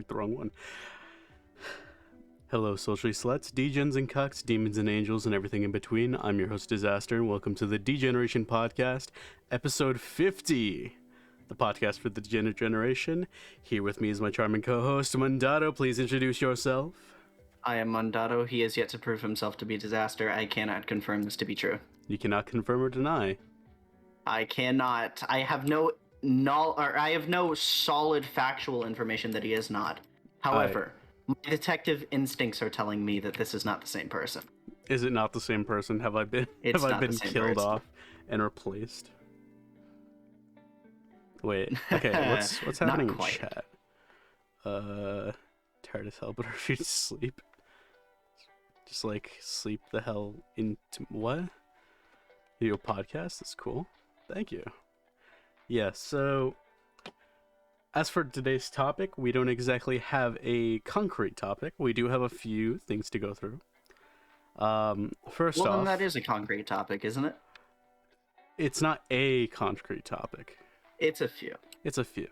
picked the wrong one. Hello, socially sluts, degens and cucks, demons and angels, and everything in between. I'm your host, Dizaster, and welcome to the Degeneration Podcast, episode 50, the podcast for the degenerate generation. Here with me is my charming co-host, Mandato. Please introduce yourself. I am Mandato. He has yet to prove himself to be Dizaster. I cannot confirm this to be true. You cannot confirm or deny. I cannot. I have no solid factual information that he is not. However, my detective instincts are telling me that this is not the same person. Is it not the same person? Have I been killed off and replaced? Wait. Okay. What's happening in chat? Tired as hell, but refuse to sleep. Just like sleep the hell into what? Your podcast is cool. Thank you. Yeah. So, as for today's topic, we don't exactly have a concrete topic. We do have a few things to go through. First off, then that is a concrete topic, isn't it? It's not a concrete topic. It's a few. It's a few.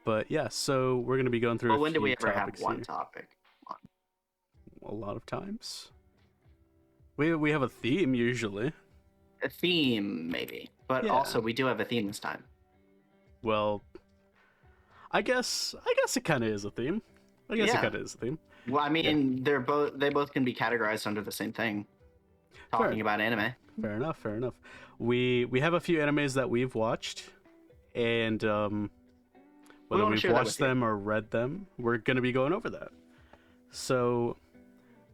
But yeah, so we're going to be going through. Well, when do we ever have one topic? A lot of times. We have a theme usually. A theme, maybe, but also we do have a theme this time. Well, I guess it kind of is a theme. It kind of is a theme. Well, I mean, they both can be categorized under the same thing. Talking about anime. Fair enough. We have a few animes that we've watched, and whether we've watched them or read them, we're gonna be going over that. So,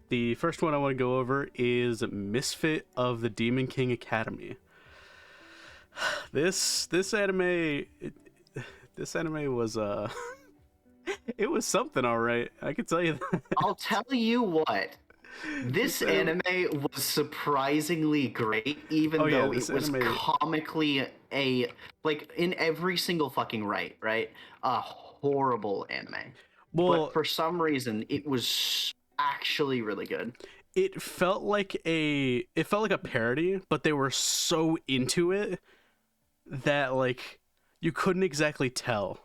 the first one I want to go over is Misfit of the Demon King Academy. This anime was it was something, all right. I can tell you that. I'll tell you what. This anime was surprisingly great, even though it was comically in every single fucking right, a horrible anime. Well, but for some reason, it was actually really good. It felt like a parody, but they were so into it that you couldn't exactly tell.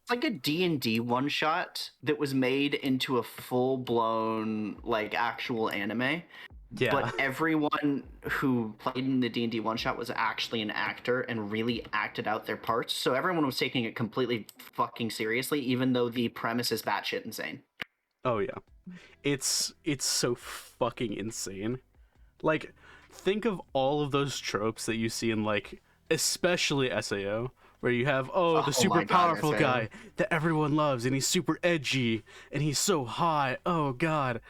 It's like a D&D one-shot that was made into a full-blown actual anime. Yeah. But everyone who played in the D&D one-shot was actually an actor and really acted out their parts. So everyone was taking it completely fucking seriously, even though the premise is batshit insane. Oh yeah. It's so fucking insane. Think of all of those tropes that you see in especially SAO, where you have the super powerful guy that everyone loves, and he's super edgy, and he's so hot. Oh god.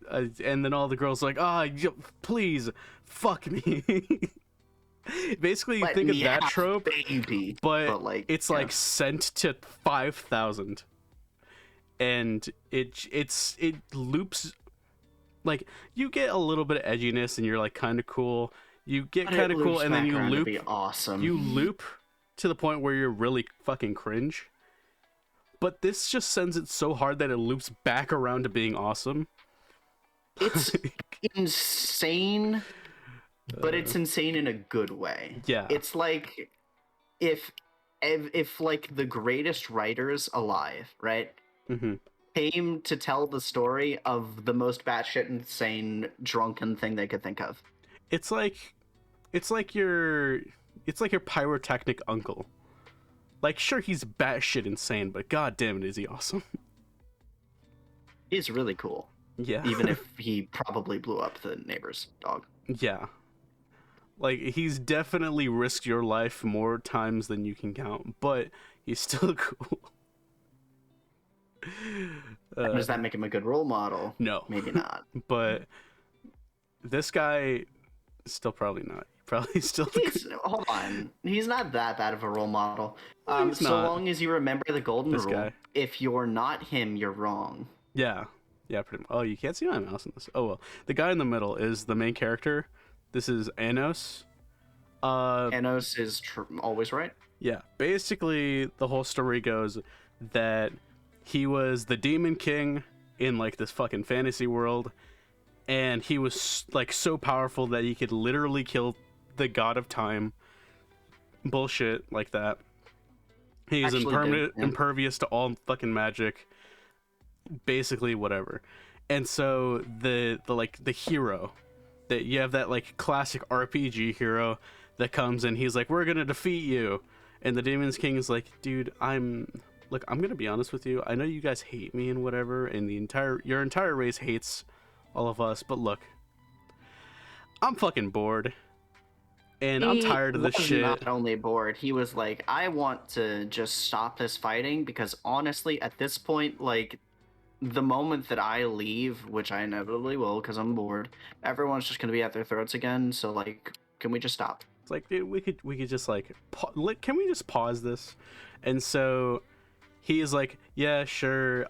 And then all the girls are please fuck me. Basically, you think of that trope, baby, but it's sent to 5,000, and it loops. You get a little bit of edginess, and you're kind of cool. You get kind of cool, and then you loop. Awesome. You loop to the point where you're really fucking cringe. But this just sends it so hard that it loops back around to being awesome. It's insane, but it's insane in a good way. Yeah. It's like if the greatest writers alive, right? Mm-hmm. Came to tell the story of the most batshit insane drunken thing they could think of. It's like your pyrotechnic uncle. Sure, he's batshit insane, but god damn it, is he awesome. He's really cool. Yeah. Even if he probably blew up the neighbor's dog. Yeah. He's definitely risked your life more times than you can count, but he's still cool. Does that make him a good role model? No. Maybe not. But this guy, still probably not. Probably still. Hold on. He's not that bad of a role model. He's so not. Long as you remember the golden rule. Guy. If you're not him, you're wrong. Yeah. Yeah, pretty much. Oh, you can't see my mouse in this. Oh, well. The guy in the middle is the main character. This is Anos. Anos is always right? Yeah. Basically, the whole story goes that he was the Demon King in, this fucking fantasy world. And he was, so powerful that he could literally kill the god of time. Bullshit like that. He's Actually did. Yeah. impervious to all fucking magic, basically whatever. And so the hero that you have, that like classic RPG hero that comes and he's like, we're gonna defeat you, and the Demon's King is like, dude, I'm gonna be honest with you. I know you guys hate me and whatever, and your entire race hates all of us, but look, I'm fucking bored, and I'm He tired of this was shit. not only bored, he was like, I want to just stop this fighting because honestly, at this point, like, the moment that I leave, which I inevitably will because I'm bored, everyone's just going to be at their throats again. So, like, can we just stop? It's like, dude, we could just like, can we just pause this? And so he is like, yeah, sure.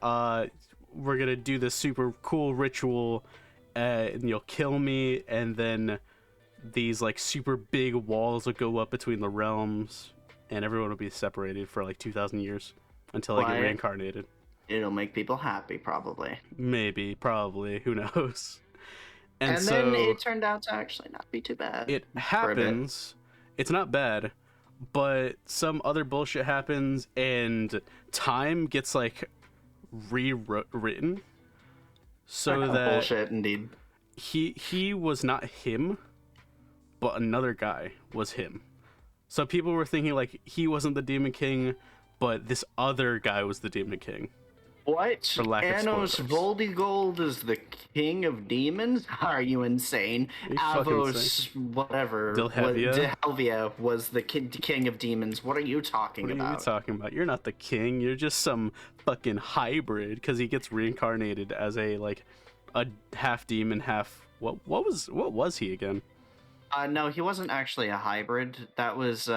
We're gonna do this super cool ritual, and you'll kill me, and then these like super big walls will go up between the realms, and everyone will be separated for like 2,000 years until I get reincarnated. It'll make people happy, probably. Maybe, probably, who knows? And so then it turned out to actually not be too bad. It happens. It's not bad, but some other bullshit happens, and time gets like rewritten so that bullshit indeed. He was not him, but another guy was him. So people were thinking like he wasn't the Demon King, but this other guy was the Demon King. What? Anos Voldigold is the king of demons? Are you insane? Avos, whatever. Delhelvia was the king of demons. What are you talking about? What are you talking about? You're not the king. You're just some fucking hybrid, because he gets reincarnated as a half demon, half what was he again? No, he wasn't actually a hybrid. That was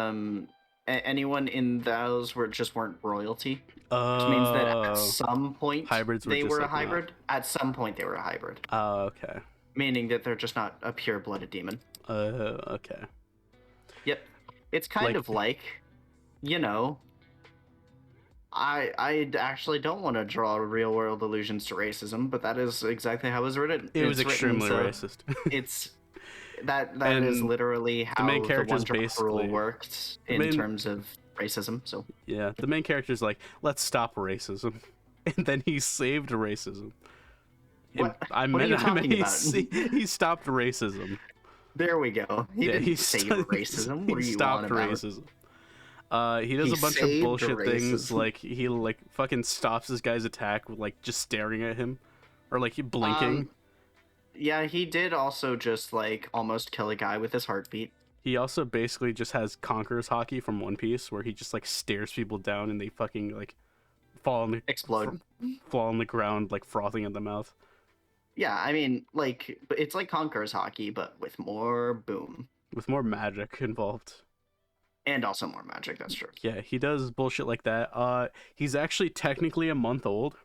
anyone in those weren't royalty. Which means that at some point they were a hybrid. At some point they were a hybrid. Oh, okay. Meaning that they're just not a pure-blooded demon. Okay. Yep. It's kind of like, you know, I actually don't want to draw real-world allusions to racism, but that is exactly how it was written. It was extremely racist. It's that is literally how the main character's rule worked in terms of racism. So yeah, the main character's like, let's stop racism, and then he saved racism. What are you talking about? He stopped racism. There we go. He didn't save racism. What he stopped racism. He does a bunch of bullshit things, like he fucking stops this guy's attack with like just staring at him, or like blinking. Yeah, he did also just like almost kill a guy with his heartbeat. He also basically just has Conqueror's Hockey from One Piece, where he just like stares people down and they fucking like explode, fall on the ground like frothing at the mouth. Yeah, I mean, like, it's like Conqueror's Hockey, but with more boom, with more magic involved, and also more magic. That's true. Yeah, he does bullshit like that. He's actually technically a month old.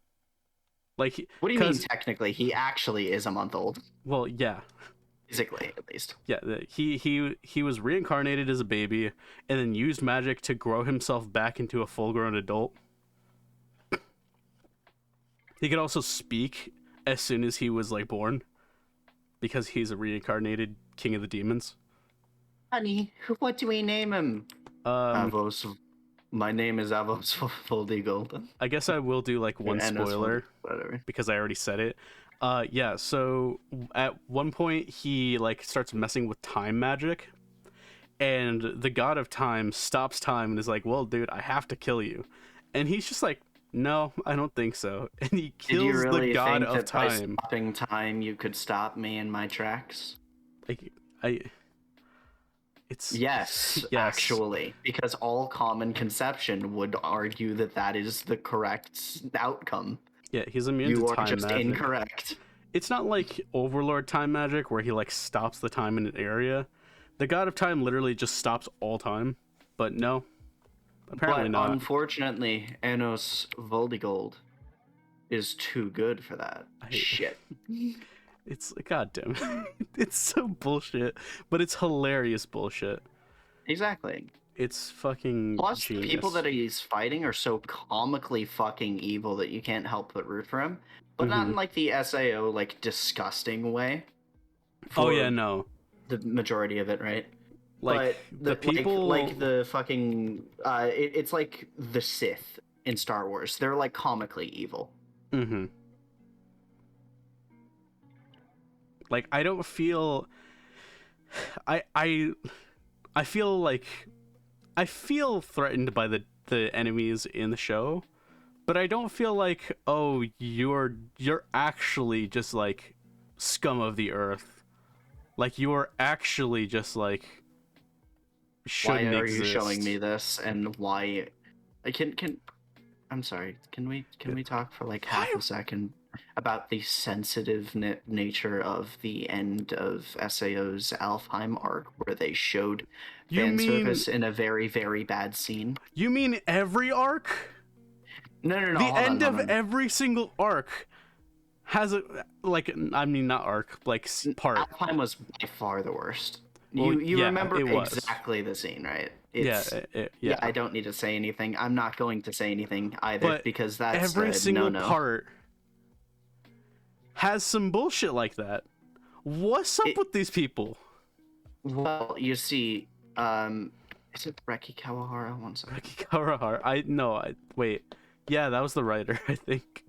Like, what do you mean technically? He actually is a month old. Well, yeah. Physically, at least. Yeah, he was reincarnated as a baby and then used magic to grow himself back into a full-grown adult. He could also speak as soon as he was like born, because he's a reincarnated king of the demons. Honey, what do we name him? Avos. My name is Avos Voldigold. I guess I will do like one spoiler, because I already said it. Yeah, so at one point he like starts messing with time magic, and the god of time stops time and is like, well, dude, I have to kill you. And he's just like, no, I don't think so. And he kills the god of time. By stopping time, you could stop me in my tracks? Yes, actually, because all common conception would argue that is the correct outcome. Yeah, he's immune to time magic. You are just incorrect. It's not like Overlord time magic where he like stops the time in an area. The God of Time literally just stops all time. But no, apparently not. Unfortunately, Anos Voldigold is too good for that. Shit. It's goddamn. It's so bullshit, but it's hilarious bullshit. Exactly. It's fucking Plus, genius. The people that he's fighting are so comically fucking evil that you can't help but root for him. But not in, like, the SAO, like, disgusting way. Oh, yeah, no. The majority of it, right? Like but the people, like the fucking it's like the Sith in Star Wars. They're like comically evil. Mm-hmm. Like I don't feel, I I I feel like I feel threatened by the enemies in the show, but I don't feel like, oh, you're actually just like scum of the earth. Like you're actually just like shouldn't Why are exist. you showing me this, and why? I can I'm sorry. Can we talk for like half a second about the sensitive nature of the end of SAO's Alfheim arc, where they showed fan service in a very, very bad scene? You mean every arc? No. The end of every single arc has a, like, I mean, not arc, like part. Alfheim was by far the worst. Well, you remember exactly the scene, right? It's, yeah. I don't need to say anything. I'm not going to say anything either, but because that's every single part has some bullshit like that. What's up with these people? Well, you see, is it Reki Kawahara? One second. Reki Kawahara. Wait. Yeah, that was the writer, I think.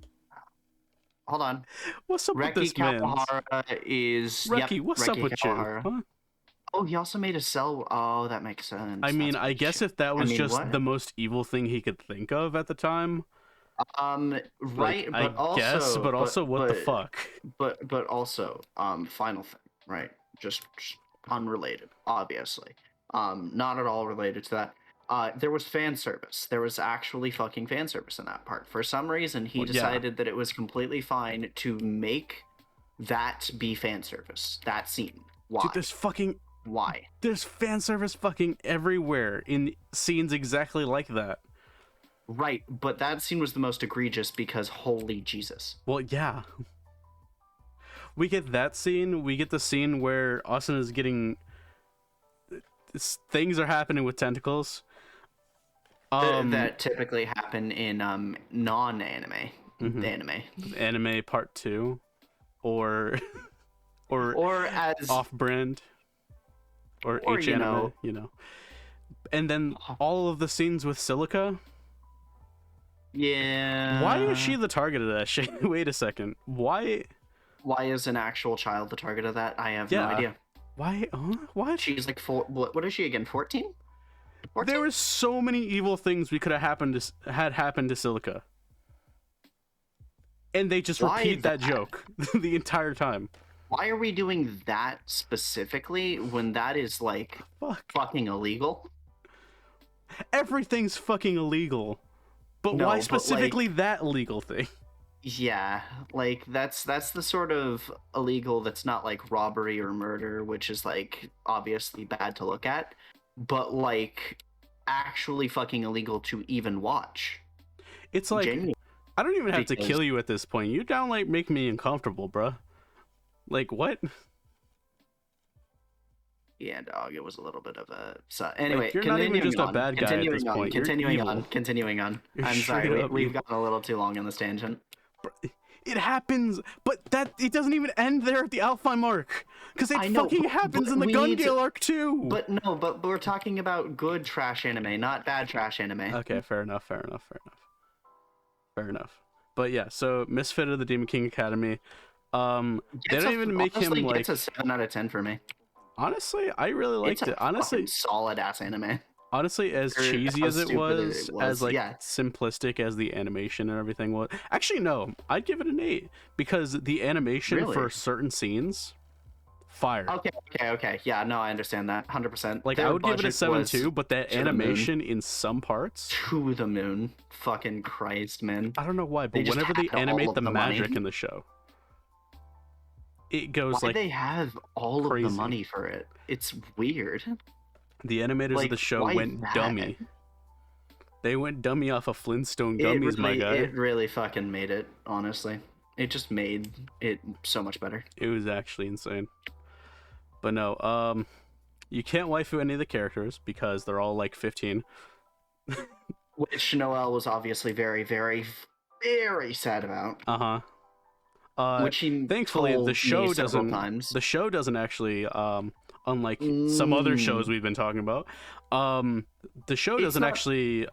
Hold on. What's up Reki with this Kawahara is Reki. What's up with Kawahara. you? Huh? Oh, he also made a cell. Oh, that makes sense. I mean, I guess if that was just the most evil thing he could think of at the time. Right, like, but also, what the fuck? But also, final thing, right? Just unrelated, obviously. Not at all related to that. There was fan service. There was actually fucking fan service in that part. For some reason, he decided that it was completely fine to make that be fan service. That scene. Why? Dude, there's fucking... Why? There's fan service fucking everywhere in scenes exactly like that. Right, but that scene was the most egregious because holy Jesus. Well, yeah. We get that scene. We get the scene where Austin is getting... Things are happening with tentacles. That typically happen in non-anime. Anime. Anime part 2. Or as off-brand. Or H-anime, you know. And then all of the scenes with Silica. Yeah. Why is she the target of that shit? Wait a second. Why is an actual child the target of that? I have no idea. Why? What? She's like what is she again? 14? There were so many evil things we could have happened to Silica. And they just repeat that joke the entire time. Why are we doing that specifically when that is like fucking illegal? Everything's fucking illegal. But why specifically that illegal thing? Yeah, like that's the sort of illegal that's not like robbery or murder, which is like obviously bad to look at, but like actually fucking illegal to even watch. It's like I don't even have to kill you at this point. You downright make me uncomfortable, bruh. Like what? Yeah, dog. It was a little bit of a. So anyway, like, you're not even just a bad guy at this point. Continuing on. I'm sorry, we've gotten a little too long on this tangent. It happens, but it doesn't even end there at the Alfheim arc, because it fucking happens in the Gun-Gale arc too. But we're talking about good trash anime, not bad trash anime. Okay, fair enough. But yeah, so Misfit of the Demon King Academy. They don't even make him like. It's a 7 out of 10 for me. Honestly, I really liked it. Honestly, solid ass anime. Honestly, as cheesy as it was, as like simplistic as the animation and everything was. Actually, no, I'd give it an 8 because the animation for certain scenes, fire. Okay. Yeah, no, I understand that 100%. Like I would give it a 7 too, but that animation in some parts to the moon. Fucking Christ, man. I don't know why, but whenever they animate the magic in the show, it goes like they have all of the money for it. It's weird. The animators of the show went dummy. They went dummy off of Flintstone gummies, my guy. It really fucking made it, honestly. It just made it so much better. It was actually insane. But no, you can't waifu any of the characters because they're all like 15. Which Noelle was obviously very, very, very sad about. Which he thankfully the show doesn't. Times. The show doesn't actually unlike some other shows we've been talking about. The show doesn't actually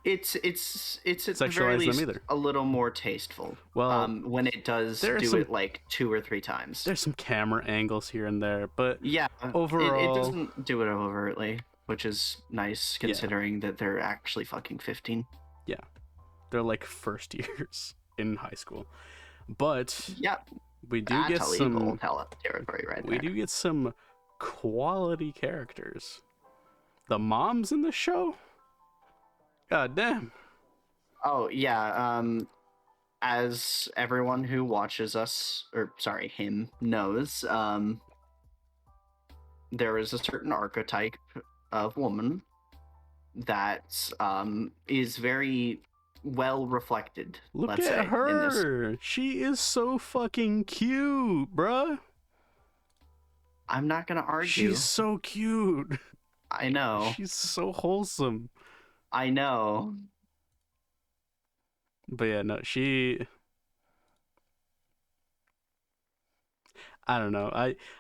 it's at the very sexualize them least either. a little more tasteful. Well, when it does do it like 2 or 3 times. There's some camera angles here and there, but yeah, overall, it doesn't do it overtly, which is nice considering that they're actually fucking 15. Yeah, they're like first years in high school, but we do get some territory right there. We do get some quality characters. The moms in the show, god damn. Oh yeah, as everyone who watches us, him, knows, there is a certain archetype of woman that is very well reflected. Look at her. She is so fucking cute, bruh. I'm not gonna argue. She's so cute. I know. She's so wholesome. I know. But yeah, no, I don't know.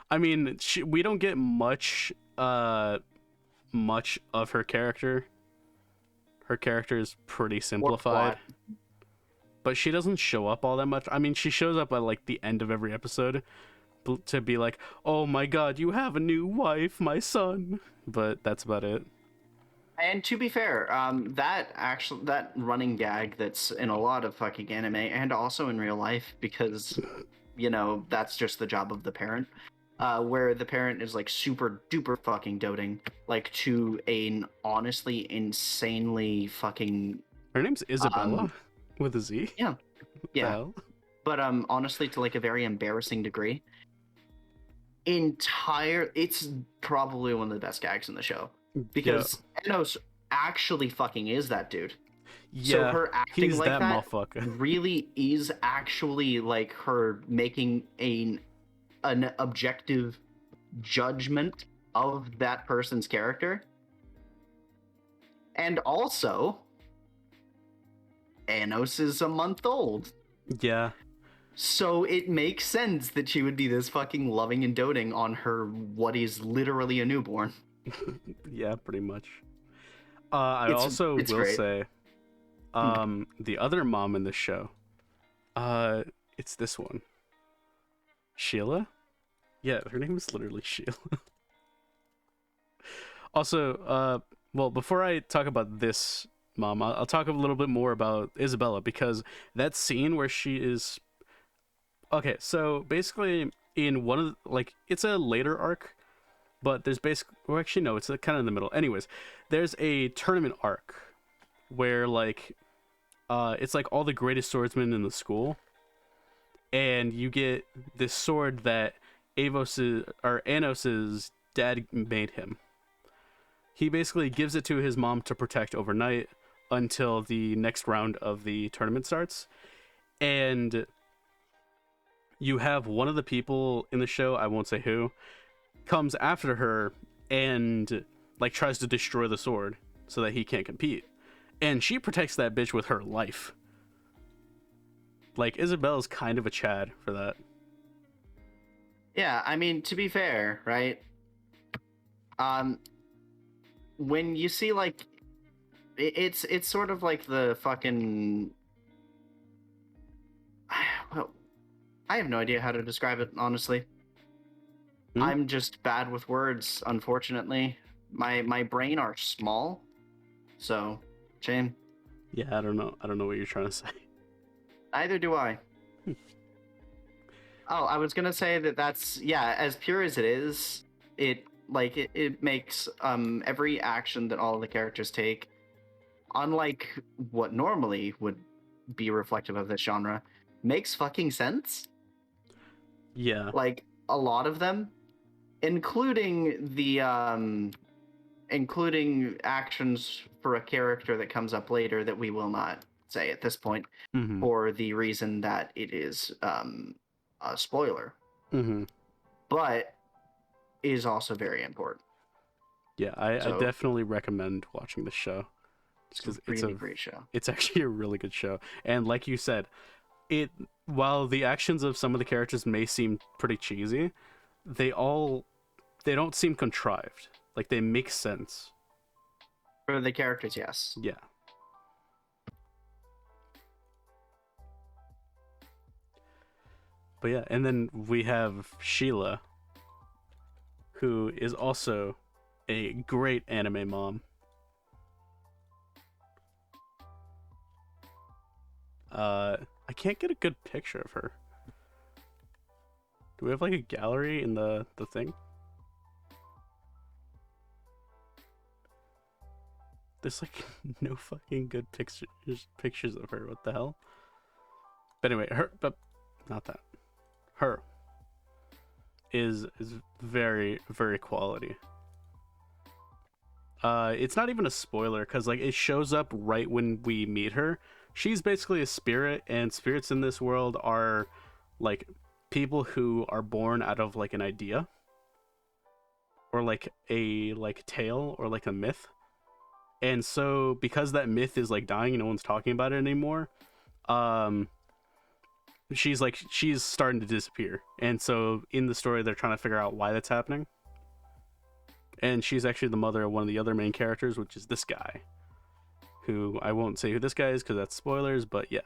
I mean, we don't get much of her character. Her character is pretty simplified. But she doesn't show up all that much. I mean, she shows up at like the end of every episode to be like, "Oh my god, you have a new wife, my son." But that's about it. And to be fair, that running gag that's in a lot of fucking anime and also in real life, because that's just the job of the parent, where the parent is like super duper fucking doting, like to an honestly insanely fucking. Her name's Isabella with a Z. Yeah. But honestly, to like a very embarrassing degree. It's probably one of the best gags in the show. Because Enos actually fucking is that dude. Yeah, so her acting he's like that motherfucker. really is actually like her making an objective judgment of that person's character. And also, Enos is a month old. Yeah. So it makes sense that she would be this fucking loving and doting on her what is literally a newborn. Yeah, pretty much. I also will say, the other mom in the show, it's this one, Sheila. Yeah, her name is literally Sheila. Also, well, before I talk about this mom, I'll talk a little bit more about Isabella, because that scene where she is. Okay, so basically, in one of it's a later arc. But there's basically, well, actually no, it's kind of in the middle. Anyways, there's a tournament arc where it's like all the greatest swordsmen in the school, and you get this sword that Anos's dad made him. He basically gives it to his mom to protect overnight until the next round of the tournament starts, and you have one of the people in the show, I won't say who, comes after her and tries to destroy the sword so that he can't compete, and she protects that bitch with her life. Isabella's kind of a Chad for that. Yeah, I mean, to be fair, right, when you see it's sort of like the fucking, well, I have no idea how to describe it, honestly. I'm just bad with words, unfortunately. My brain are small, so shame. Yeah, I don't know what you're trying to say. Neither do I. Oh, I was gonna say that's as pure as it is. It makes every action that all the characters take, unlike what normally would be reflective of this genre, makes fucking sense. Yeah. A lot of them. Including the actions for a character that comes up later that we will not say at this point, for the reason that it is a spoiler. But is also very important. Yeah, I definitely recommend watching the show. It's a really great show. It's actually a really good show, and like you said, while the actions of some of the characters may seem pretty cheesy, they all they don't seem contrived. Like, they make sense. For the characters, yes. Yeah. But yeah, and then we have Sheila, who is also a great anime mom. I can't get a good picture of her. Do we have like a gallery in the thing? There's like no fucking good pictures of her. What the hell? But anyway, but not that. Her is very, very quality. It's not even a spoiler because like it shows up right when we meet her. She's basically a spirit, and spirits in this world are like people who are born out of like an idea or like a tale or like a myth. And so because that myth is like dying and no one's talking about it anymore, she's starting to disappear. And so in the story they're trying to figure out why that's happening. And she's actually the mother of one of the other main characters, which is this guy, who I won't say who this guy is because that's spoilers, but yeah.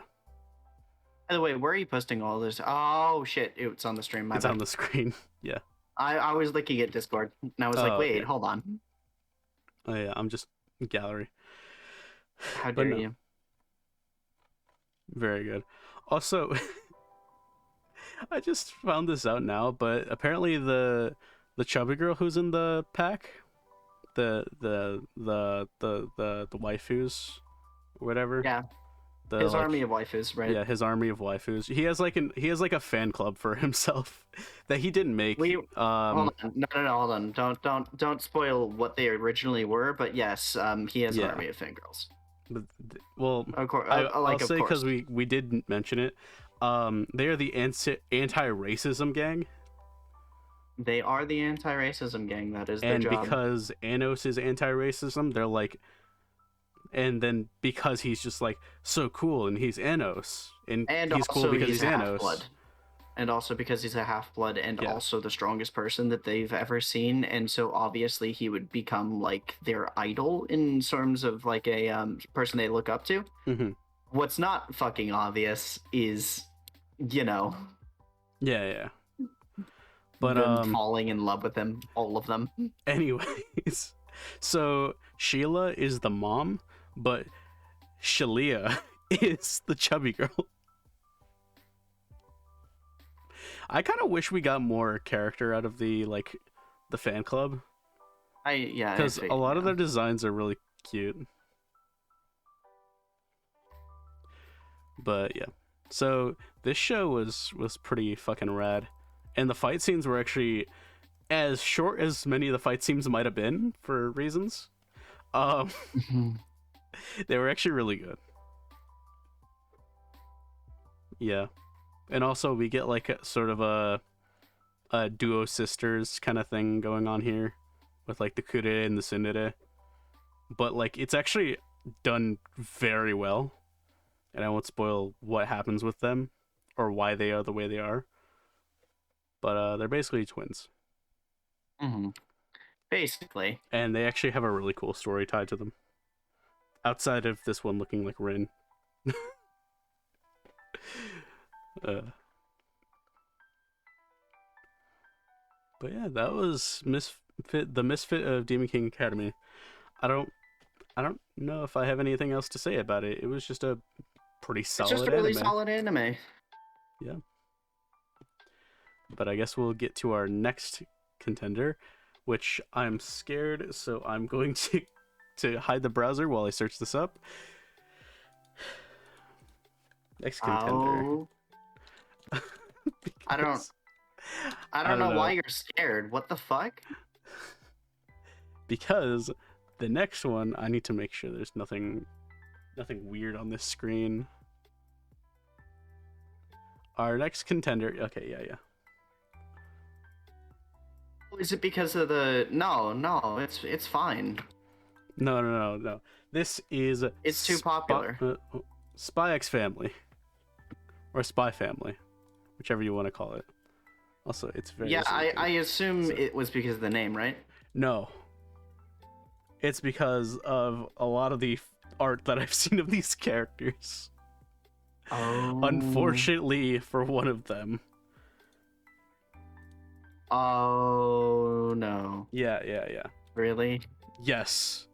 By the way, where are you posting all this? Oh shit, it's on the stream. It's on the screen. Yeah. I was looking at Discord and I was like, wait, hold on. Oh yeah, I'm just gallery. How dare you? Very good. Also, I just found this out now, but apparently the chubby girl who's in the pack, the waifus, or whatever. Yeah. His army of waifus, right? Yeah, his army of waifus. He has like a fan club for himself that he didn't make. Hold on. No, hold on. Don't spoil what they originally were. But yes, he has an army of fangirls. Well, of course, I'll say because we did mention it. They are the anti-racism gang. They are the anti-racism gang. That is their job. And because Anos is anti-racism, they're like. And then because he's just like so cool and he's Anos and he's cool because he's Anos. Half-blood. And also because he's a half-blood and also the strongest person that they've ever seen. And so obviously he would become like their idol in terms of like a person they look up to. Mm-hmm. What's not fucking obvious is, you know. Yeah. But them falling in love with him, all of them. Anyways, so Sheila is the mom, but Shalia is the chubby girl. I kind of wish we got more character out of the fan club. Because a lot of their designs are really cute. But yeah, so this show was pretty fucking rad, and the fight scenes were actually as short as many of the fight scenes might have been for reasons. They were actually really good. Yeah. And also we get like a sort of a duo sisters kind of thing going on here with like the Kure and the Tsundere. But like it's actually done very well. And I won't spoil what happens with them or why they are the way they are. But they're basically twins. Mm-hmm. Basically. And they actually have a really cool story tied to them. Outside of this one looking like Rin. But yeah, that was the Misfit of Demon King Academy. I don't know if I have anything else to say about it. It was just a pretty solid anime. It's just a really solid anime. Yeah. But I guess we'll get to our next contender, which I'm scared, so I'm going to hide the browser while I search this up. Next contender. I don't know why you're scared. What the fuck? Because the next one, I need to make sure there's nothing weird on this screen. Our next contender. Okay, yeah. Is it because of the? No, it's fine. No. This is. It's too popular. Spy X Family, or Spy Family, whichever you want to call it. Also, it's very Yeah, sleepy. I assume So- it was because of the name, right? No, it's because of a lot of the art that I've seen of these characters. Oh. Unfortunately for one of them. Oh no. Yeah. Really? Yes.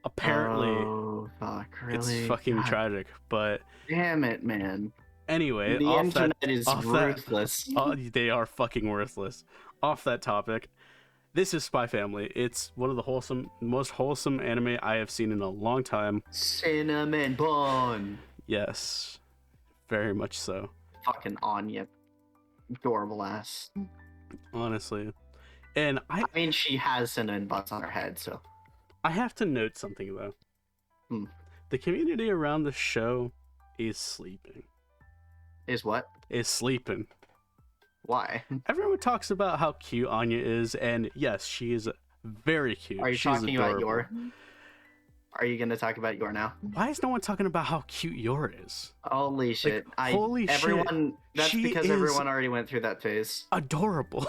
Apparently, Oh fuck, it's really? fucking God tragic. But damn it, man. anyway, The internet is ruthless. they are fucking worthless. Off that topic, this is Spy Family. It's one of the most wholesome anime I have seen in a long time. Cinnamon bun. Yes, very much so. Fucking Anya. Adorable ass. Honestly, and I mean, she has cinnamon buns on her head, so. I have to note something though. Hmm. The community around the show is sleeping. Is what? Is sleeping. Why? Everyone talks about how cute Anya is, and yes, she is very cute. Are you She's talking adorable. about Yor? Are you gonna talk about Yor now? Why is no one talking about how cute Yor is? Holy shit! Holy everyone. shit. That's She because is everyone already went through that phase. Adorable.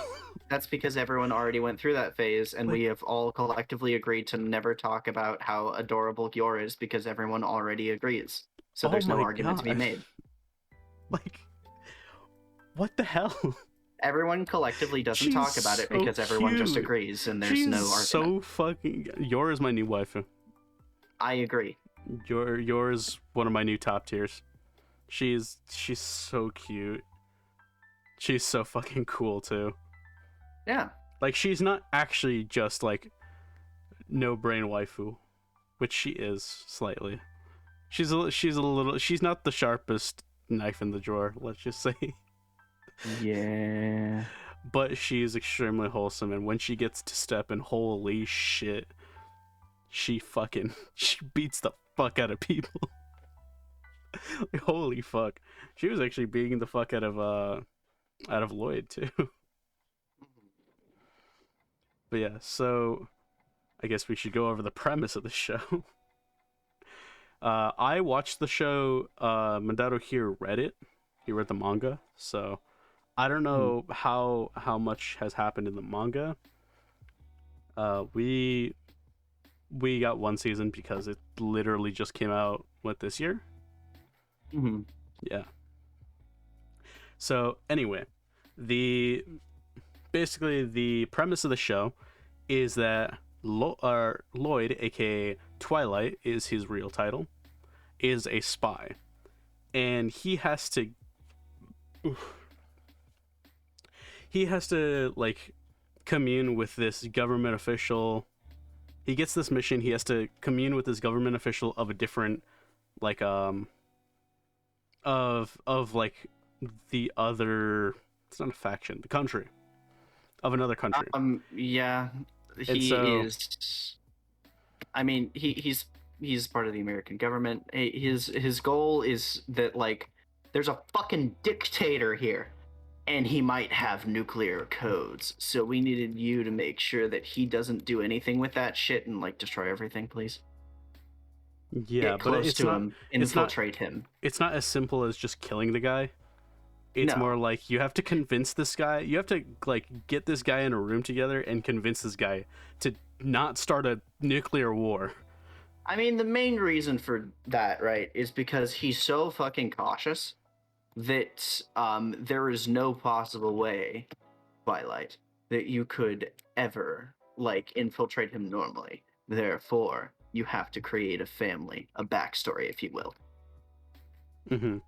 That's because everyone already went through that phase, and we have all collectively agreed to never talk about how adorable Yor is because everyone already agrees. So there's no argument to be made. Like, what the hell? Everyone collectively doesn't talk about it because everyone just agrees, and there's no argument. So fucking. Yor is my new waifu. I agree. Yor is one of my new top tiers. She's so cute. She's so fucking cool too. Yeah. Like, she's not actually just like no brain waifu, which she is slightly. She's a little. She's not the sharpest knife in the drawer. Let's just say. Yeah. But she's extremely wholesome, and when she gets to step in, holy shit, she beats the fuck out of people. Like, holy fuck. She was actually beating the fuck out of Lloyd too. But yeah, so I guess we should go over the premise of the show. I watched the show. Mandato here read it. He read the manga, so I don't know how much has happened in the manga. We got one season because it literally just came out this year. Mm-hmm. Yeah. So anyway, basically the premise of the show is that Lloyd, aka Twilight, is his real title, is a spy, and he has to like commune with this government official. He gets this mission. He has to commune with this government official of a different, like of like the other. It's not a faction. The country of another country. Yeah, is. I mean, he's part of the American government. His goal is that, like, there's a fucking dictator here, and he might have nuclear codes. So we needed you to make sure that he doesn't do anything with that shit and, like, destroy everything, please. Yeah, get close to him, infiltrate him. It's not as simple as just killing the guy. It's more like you have to convince this guy. You have to, like, get this guy in a room together and convince this guy to not start a nuclear war. I mean, the main reason for that, right, is because he's so fucking cautious that there is no possible way, Twilight, that you could ever, like, infiltrate him normally. Therefore, you have to create a family, a backstory, if you will. Mm-hmm.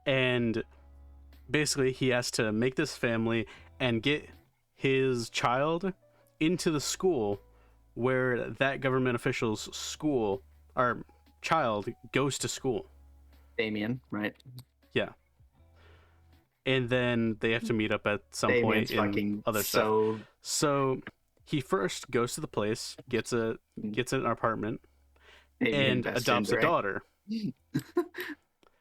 And basically, he has to make this family and get his child into the school where that government official's school, or child, goes to school. Damien, right? Yeah. And then they have to meet up at some point in other stuff. So he first goes to the place, gets an apartment, and adopts a daughter.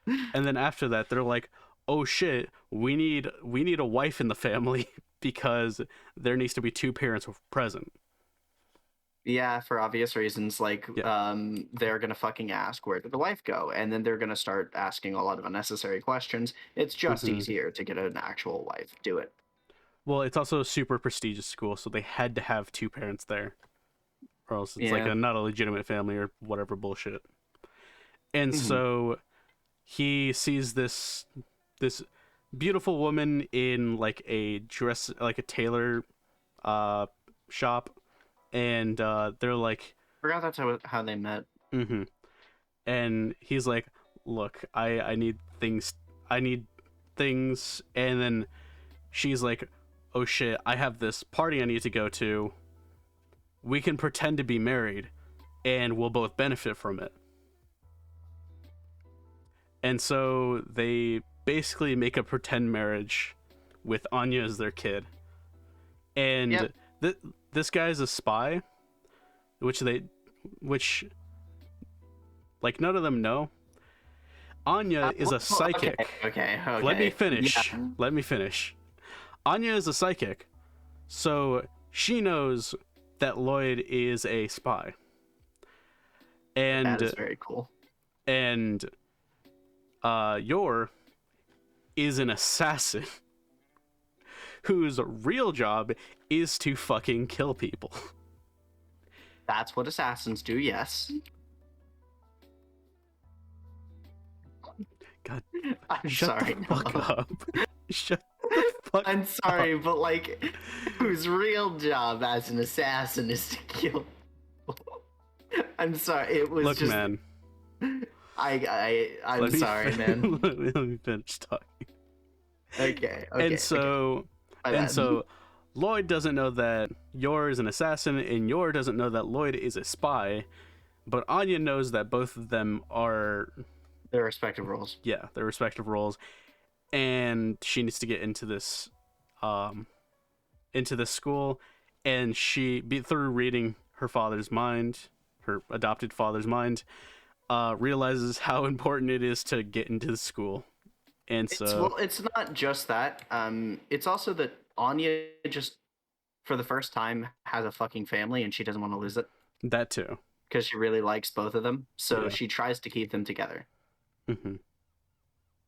And then after that, they're like, "Oh shit, we need a wife in the family because there needs to be two parents present." Yeah, for obvious reasons. Like, they're gonna fucking ask, where did the wife go? And then they're gonna start asking a lot of unnecessary questions. It's just easier to get an actual wife. Do it. Well, it's also a super prestigious school, so they had to have two parents there, or else it's like Yeah. not a legitimate family or whatever bullshit. And Hmm. so he sees this beautiful woman in like a dress, like a tailor uh shop, and they're like, Forgot that's how they met. mm-hmm. And he's like, look, I need things, I need things. And then she's like, oh shit, I have this party I need to go to. We can pretend to be married and we'll both benefit from it. And so they basically make a pretend marriage with Anya as their kid. And Yep. this guy's a spy, which like none of them know. Anya is a psychic. Okay. Let me finish. Yeah. Let me finish. Anya is a psychic, so she knows that Lloyd is a spy. That is And very cool. Yor is an assassin whose real job is to fucking kill people. That's what assassins do, yes. God, I'm shut sorry. the fuck no. up. Shut the fuck I'm sorry, up. but like, whose real job as an assassin is to kill. I'm sorry. It was Look, just. man. I'm sorry, man. Let me finish talking. Okay. And so, My and bad. so, Lloyd doesn't know that Yor is an assassin, and Yor doesn't know that Lloyd is a spy. But Anya knows that both of them are, Their respective roles. yeah, their respective roles, and she needs to get into this school, and through reading her father's mind, her adopted father's mind, realizes how important it is to get into the school. And so It's not just that. It's also that Anya just, for the first time, has a fucking family, and she doesn't want to lose it that too. because she really likes both of them. So Yeah. she tries to keep them together, Mm-hmm.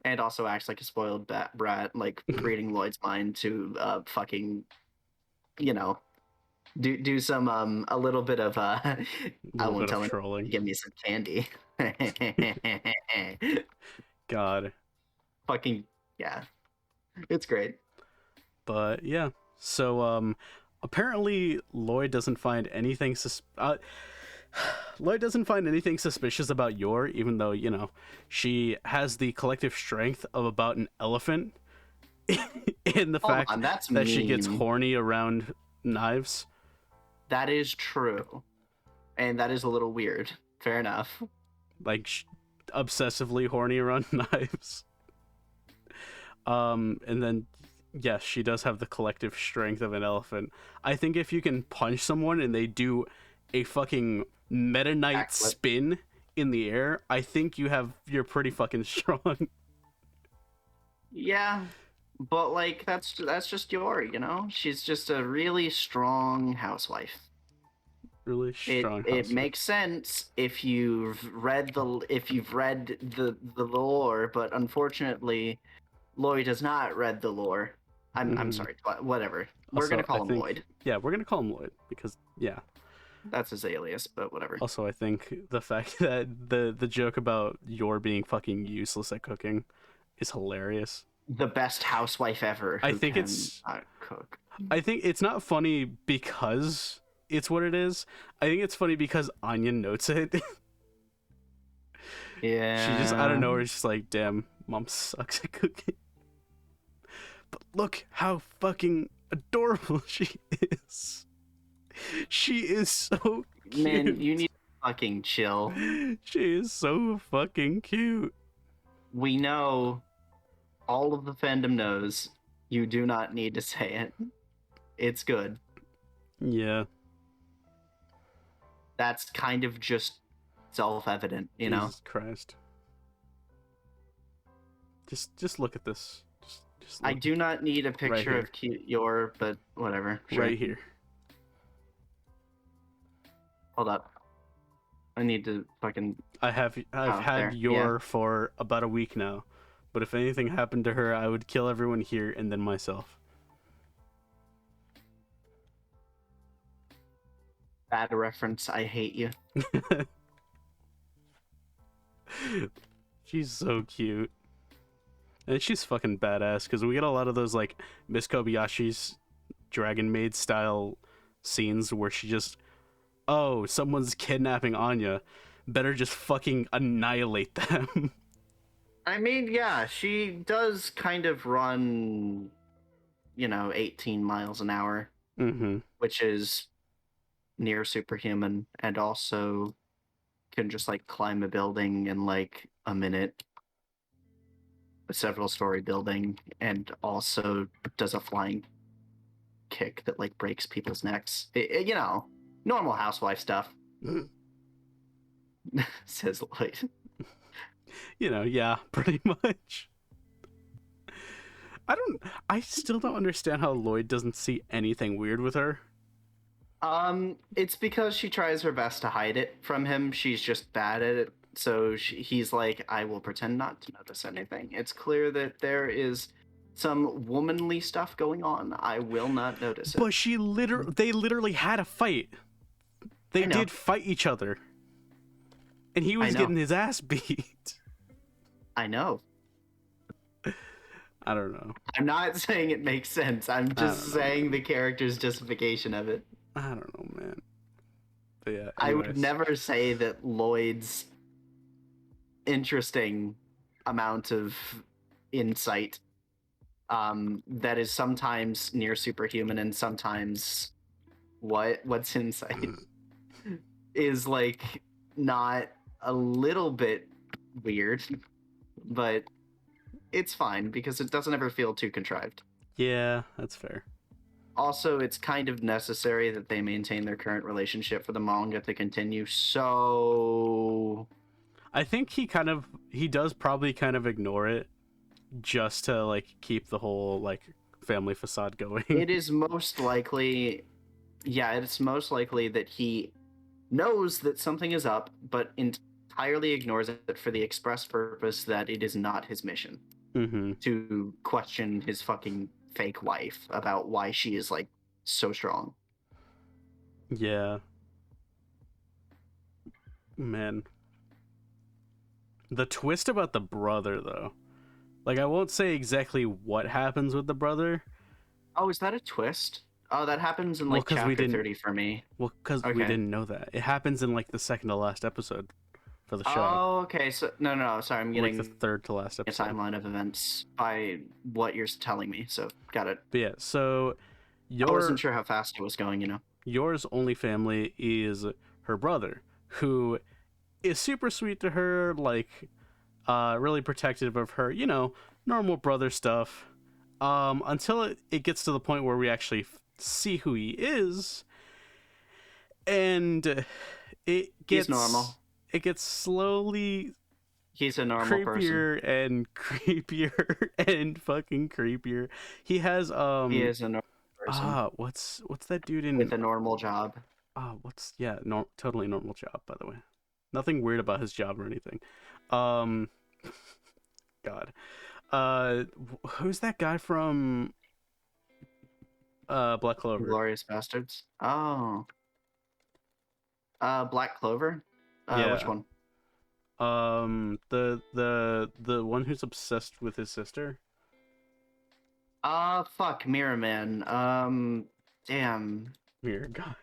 and also acts like a spoiled brat, like reading Lloyd's mind to fucking, you know, do some a little bit of A I little won't bit tell of him. trolling. Give me some candy. God. Fucking yeah, it's great. But yeah. So apparently Lloyd doesn't find anything Lloyd doesn't find anything suspicious about Yor, even though, you know, she has the collective strength of about an elephant. In the Hold fact on, that's that she gets mean. horny around knives. That is true, and that is a little weird. Fair enough. Like obsessively horny around knives. And then yes, she does have the collective strength of an elephant. I think if you can punch someone and they do a fucking Meta Knight Backflip. spin in the air, I think you're pretty fucking strong. Yeah, but like that's just Yori, you know. She's just a really strong housewife. Really strong. It makes sense if you've read the lore, but unfortunately, Lloyd has not read the lore. I'm sorry. Whatever. We're Also, gonna call I him think, Lloyd. yeah, we're gonna call him Lloyd because yeah. That's his alias, but whatever. Also, I think the fact that the joke about Yor being fucking useless at cooking is hilarious. The best housewife ever. I think it's cook. I think it's not funny because it's what it is. I think it's funny because Anya notes it. Yeah. She just, I don't know, it's just like, damn, mom sucks at cooking. But look how fucking adorable she is. She is so cute. Man, you need to fucking chill. She is so fucking cute. We know, all of the fandom knows, you do not need to say it. It's good. Yeah. That's kind of just self-evident, you know? Jesus Christ. Just look at this. Just I look do not need a picture here. of cute Yor, but whatever. Sure. right here. Hold up. I need to fucking... I've had there. Yor for about a week now. But if anything happened to her, I would kill everyone here and then myself. Bad reference. I hate you. She's so cute. And she's fucking badass because we get a lot of those like Miss Kobayashi's Dragon Maid style scenes where she just, oh, someone's kidnapping Anya, better just fucking annihilate them. I mean, yeah, she does kind of run, 18 miles an hour, which is near superhuman, and also can just like climb a building in like a minute, a several story building, and also does a flying kick that like breaks people's necks. Normal housewife stuff. Says Lloyd. Yeah, pretty much. I still don't understand how Lloyd doesn't see anything weird with her. It's because she tries her best to hide it from him. She's just bad at it. So he's like, I will pretend not to notice anything. It's clear that there is some womanly stuff going on. I will not notice it. But they literally had a fight. They did fight each other. And he was getting his ass beat. I know. I don't know. I'm not saying it makes sense. I'm just saying the character's justification of it. I don't know, man. But yeah, anyways. I would never say that Lloyd's interesting amount of insight that is sometimes near superhuman and sometimes what's insight is like not a little bit weird, but it's fine because it doesn't ever feel too contrived. Yeah, that's fair. Also, it's kind of necessary that they maintain their current relationship for the manga to continue, so I think he does probably kind of ignore it just to like keep the whole like family facade going. It is most likely that he knows that something is up, but entirely ignores it for the express purpose that it is not his mission to question his fucking fake wife about why she is like so strong. Yeah. Man. The twist about the brother, though. Like, I won't say exactly what happens with the brother. Oh, is that a twist? Oh, that happens in like chapter 30 for me. Well, because we didn't know that. It happens in like the second to last episode for the show. Oh, okay. So no. Sorry, I'm getting like the third to last episode. A timeline of events by what you're telling me. So got it. But yeah, so I wasn't sure how fast it was going. Yours only family is her brother, who is super sweet to her, like really protective of her, normal brother stuff, until it gets to the point where we actually see who he is, and he's normal. It gets slowly he's a normal creepier person. And creepier and fucking creepier. He has he is a normal person. What's that dude in with a normal job? Totally normal job, by the way. Nothing weird about his job or anything. God. Who's that guy from Black Clover? Glorious Bastards. Oh. Black Clover? Yeah. Which one? The one who's obsessed with his sister. Fuck, Mirror Man. Damn. Mirror Guy.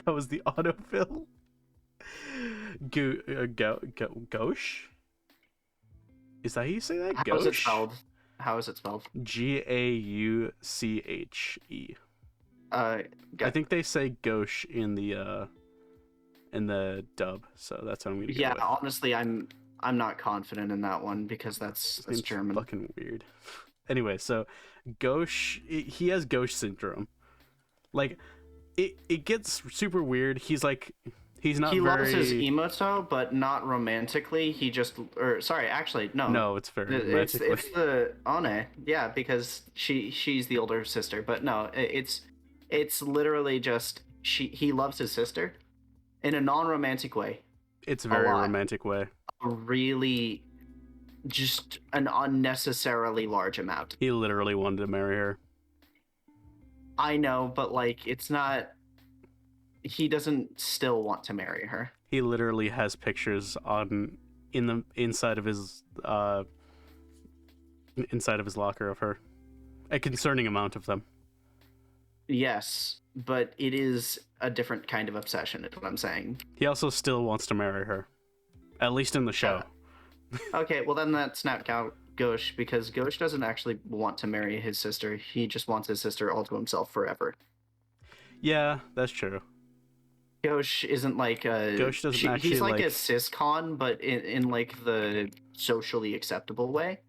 That was the autofill. Gauche? Is that how you say that? How is it spelled? Gauche. I think they say gauche in the dub, so that's how I'm gonna go with. Honestly, I'm not confident in that one because that's German. Fucking weird. Anyway, so gauche, he has gauche syndrome. Like, it gets super weird. He loves his emoto, but not romantically. He just, no, it's very romantically. It's the One, yeah, because she's the older sister. But no, it's literally just he loves his sister in a non-romantic way. It's a very romantic way. Really, just an unnecessarily large amount. He literally wanted to marry her. I know, but like, it's not. he doesn't still want to marry her. He literally has pictures in the inside of his locker of her. A concerning amount of them. Yes, but it is a different kind of obsession, is what I'm saying. He also still wants to marry her. At least in the show. Okay, well then that's not Gauche, because Gauche doesn't actually want to marry his sister. He just wants his sister all to himself forever. Yeah, that's true. Gauche isn't like a... Gauche doesn't actually he's like a ciscon, but in like the socially acceptable way.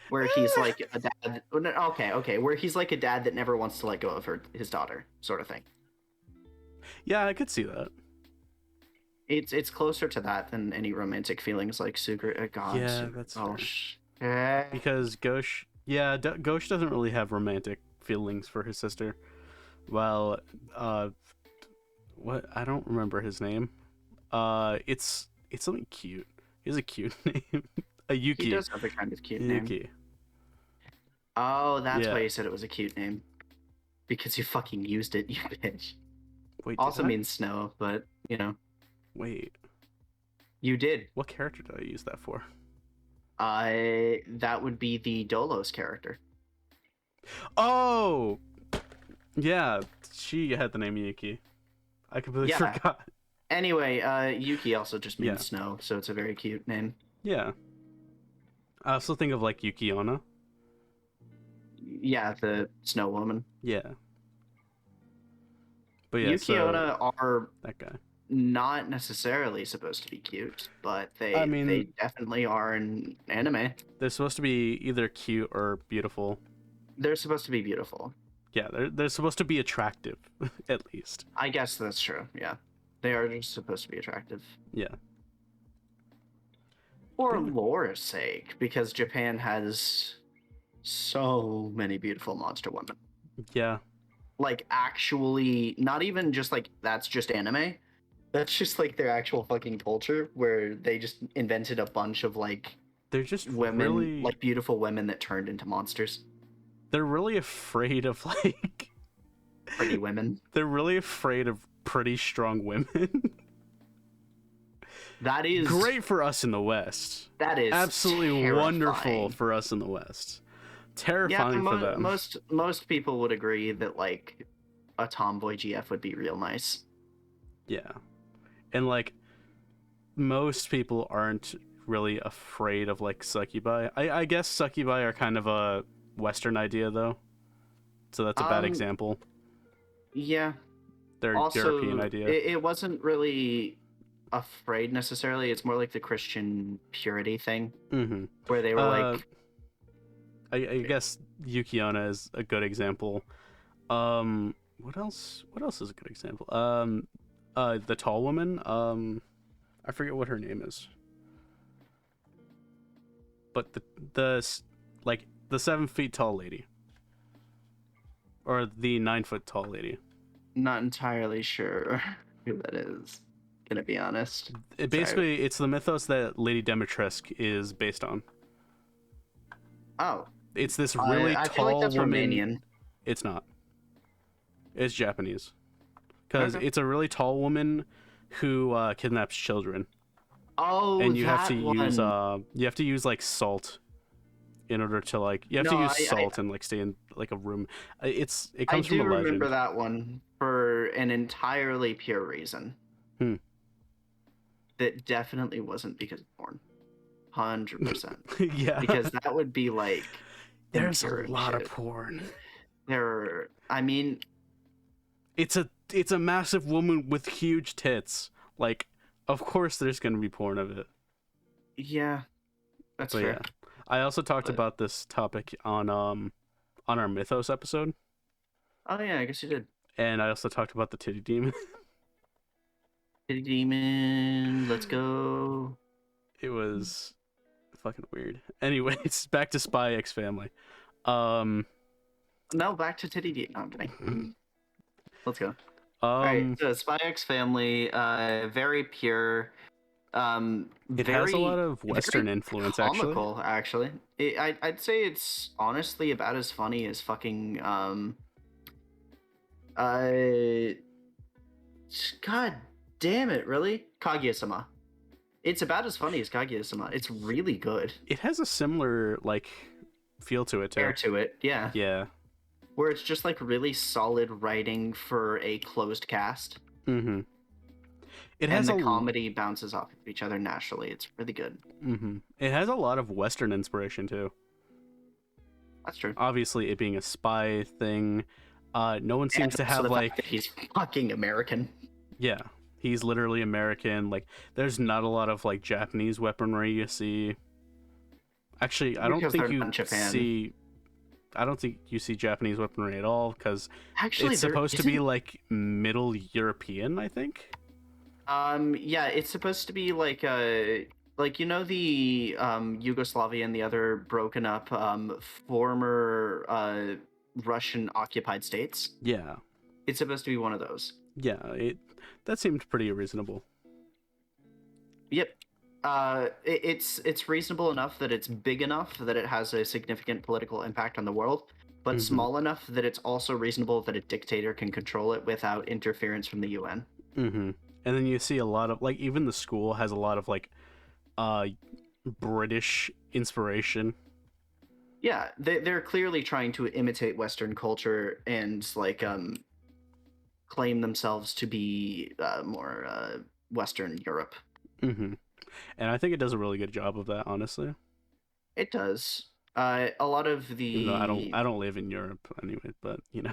Where he's like a dad... Okay, where he's like a dad that never wants to let go of his daughter, sort of thing. Yeah, I could see that. It's closer to that than any romantic feelings like Sugar. God, yeah, that's fair. Because Gauche... Yeah, Gauche doesn't really have romantic feelings for his sister. Well, what? I don't remember his name. It's something cute. He has a cute name. A Yuki. He does have a kind of cute name. Yuki. Oh, that's why you said it was a cute name. Because you fucking used it, you bitch. Wait, also means snow, but, you know. Wait. You did. What character did I use that for? That would be the Dolos character. Oh! Yeah, she had the name Yuki. I completely forgot. Anyway, Yuki also just means snow, so it's a very cute name. Yeah. I also think of, like, Yukiona. Yeah, the snow woman. Yeah. But yeah, Yukiona are that guy. Not necessarily supposed to be cute, but they definitely are in anime. They're supposed to be either cute or beautiful. They're supposed to be beautiful. Yeah, they're supposed to be attractive, at least. I guess that's true, yeah. They are just supposed to be attractive. Yeah. For lore's sake, because Japan has so many beautiful monster women. Yeah. Like, actually, not even just like, that's just anime. That's just like their actual fucking culture, where they just invented a bunch of like... They're just women, really... like beautiful women that turned into monsters. They're really afraid of like... pretty women. They're really afraid of pretty strong women. That is... great for us in the West. That is absolutely terrifying. Wonderful for us in the West. Terrifying for them. Most people would agree that like a tomboy GF would be real nice. Yeah. And like most people aren't really afraid of like succubi. I guess succubi are kind of a Western idea though. So that's a bad example. Yeah. They're also, European idea. It wasn't really afraid necessarily. It's more like the Christian purity thing. Mm-hmm. Where they were like... I guess Yukiona is a good example. What else is a good example? The tall woman. I forget what her name is. But the 7 feet tall lady. Or the 9 foot tall lady. Not entirely sure who that is, gonna be honest. It's the mythos that Lady Dimitrescu is based on. Oh. It's this really tall feel like that's woman. Romanian. It's not. It's Japanese. Because it's a really tall woman who kidnaps children. Oh, and you have to one. use like salt in order to like use salt and like stay in like a room. It comes from a legend. I do remember that one for an entirely pure reason. That definitely wasn't because of porn. 100%. Yeah. Because that would be like... There's a lot of porn. It's a massive woman with huge tits. Like, of course there's gonna be porn of it. Yeah. That's fair. Yeah. I also talked about this topic on our Mythos episode. Oh yeah, I guess you did. And I also talked about the titty demon. Titty demon, let's go. It was fucking weird. Anyways, back to Spy X Family. No, back to titty demon. No, I'm kidding. Let's go. Alright, so Spy X Family, very pure. It has a lot of Western influence, actually. I'd say it's honestly about as funny as fucking God damn it, really? Kaguya-sama. It's about as funny as Kaguya-sama. It's really good. It has a similar like feel to it too. Air to it, yeah. Yeah. Where it's just like really solid writing for a closed cast. Mm-hmm. It and has the comedy bounces off of each other naturally. It's really good. Mm-hmm. It has a lot of Western inspiration too. That's true. Obviously, it being a spy thing, no one seems to have the like fact that he's fucking American. Yeah, he's literally American. Like, there's not a lot of like Japanese weaponry you see. Actually, I don't think you see Japanese weaponry at all because it's supposed to be like Middle European, I think. Yeah, it's supposed to be like the Yugoslavia and the other broken up former Russian occupied states. Yeah, it's supposed to be one of those. Yeah, that seemed pretty reasonable. Yep. It's reasonable enough that it's big enough that it has a significant political impact on the world, but small enough that it's also reasonable that a dictator can control it without interference from the UN. Mm-hmm. And then you see a lot of like even the school has a lot of like British inspiration. Yeah, they're clearly trying to imitate Western culture and like claim themselves to be more Western Europe. Mm-hmm. And I think it does a really good job of that, honestly. It does. A lot of the Even though I don't live in Europe anyway, but you know,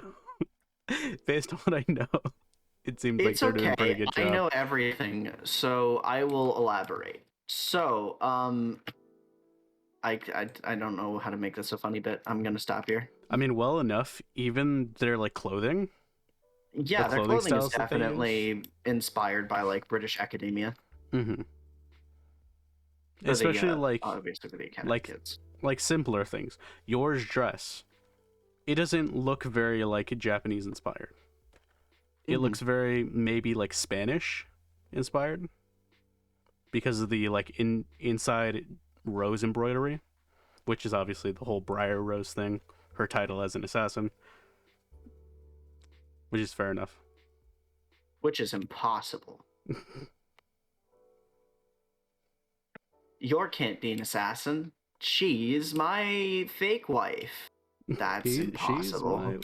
based on what I know, it seems like they're doing a pretty good job. I know everything, so I will elaborate. So, I don't know how to make this a funny bit. I'm gonna stop here. I mean, well enough. Even their like clothing. Yeah, their clothing is definitely inspired by like British academia. Mm-hmm. Especially like obviously for the academic kids. Like simpler things. Yours dress. It doesn't look very like Japanese inspired. It looks very maybe like Spanish inspired because of the like inside rose embroidery, which is obviously the whole Briar Rose thing. Her title as an assassin, which is fair enough. Which is impossible. Yor can't be an assassin. She's my fake wife. That's impossible.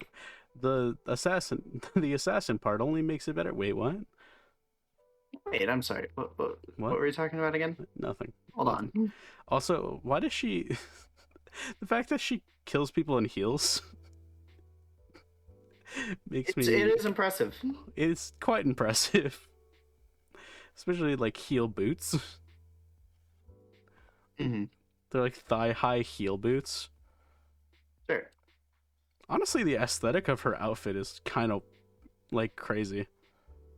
The assassin part only makes it better. Wait, what? Wait, I'm sorry. What were you talking about again? Nothing. Hold on. Also, why does she... the fact that she kills people in heels makes me... It is impressive. It's quite impressive. Especially, like, heel boots. Mm-hmm. They're, like, thigh-high heel boots. Sure. Honestly, the aesthetic of her outfit is kind of, like, crazy.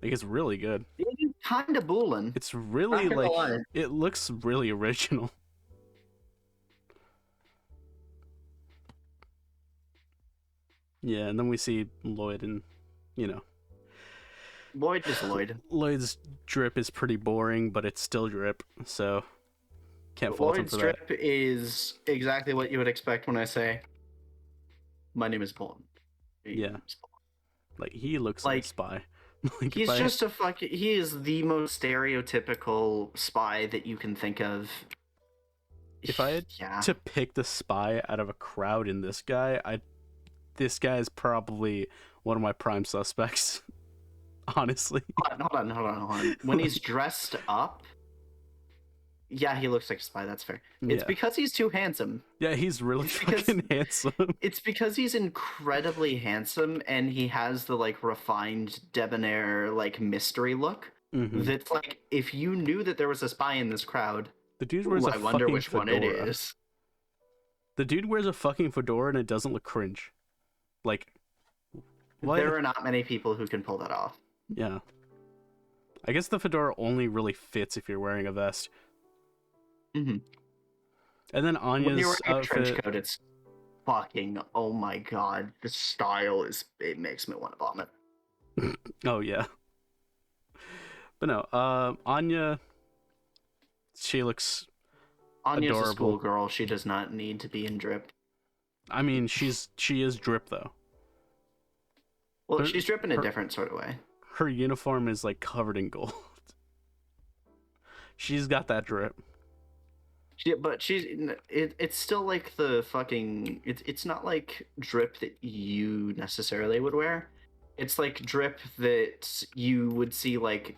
Like, it's really good. It's kind of bullin'. It's really, like, it looks really original. Yeah, and then we see Lloyd and, you know. Lloyd is Lloyd. Lloyd's drip is pretty boring, but it's still drip, so can't fault him for that. Lloyd's drip is exactly what you would expect when I say, my name is Bond. Yeah. Like, he looks like a spy. Like, he is the most stereotypical spy that you can think of. If I had to pick the spy out of a crowd in this guy, this guy is probably one of my prime suspects. Honestly. Hold on. When he's dressed up, yeah, he looks like a spy, that's fair. It's because he's too handsome. Yeah, he's really fucking handsome. It's because he's incredibly handsome and he has the like refined debonair like mystery look. That's like, if you knew that there was a spy in this crowd, the dude wears a wonder fucking which fedora. one it is. The dude wears a fucking fedora and it doesn't look cringe. Like, what? There are not many people who can pull that off. Yeah. I guess the fedora only really fits if you're wearing a vest. Mm-hmm. And then Anya's when you're wearing outfit... a trench coat, it's fucking, oh my god, the style it makes me want to vomit. Oh yeah. But no, Anya, she looks Anya's adorable. A schoolgirl. She does not need to be in drip. I mean, she is drip though. Well, she's drip in a different sort of way. her uniform is like covered in gold. She's got that drip. But it's still like the fucking it's not like drip that you necessarily would wear. It's like drip that you would see like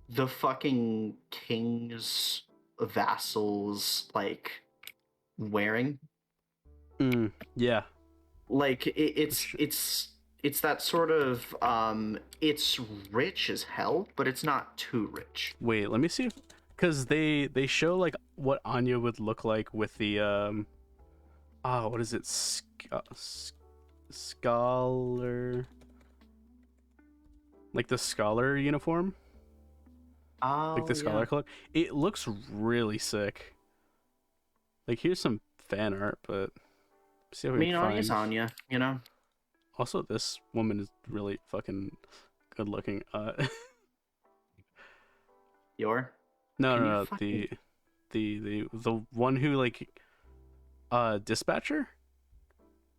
the fucking king's vassals like wearing. Yeah. Like it's that sort of it's rich as hell, but it's not too rich. Wait, let me see if, because they show like what Anya would look like with the what is it, scholar, like the scholar uniform, like the scholar cloak. It looks really sick. Like here's some fan art, but see if we can find. Anya's Anya, you know. Also, this woman is really fucking good looking. No, fucking... the one who like dispatcher.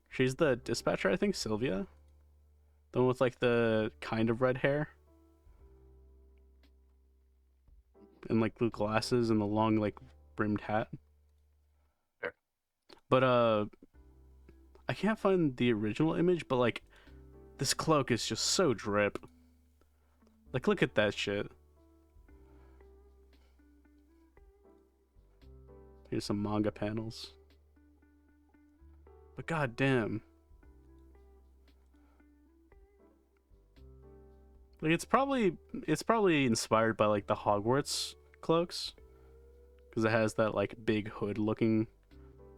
She's the dispatcher, I think, Sylvia. The one with like the kind of red hair and like blue glasses and the long like brimmed hat. Sure. But I can't find the original image, but like this cloak is just so drip. Like look at that shit. Here's some manga panels. But goddamn. Like it's probably inspired by like the Hogwarts cloaks, because it has that like big hood looking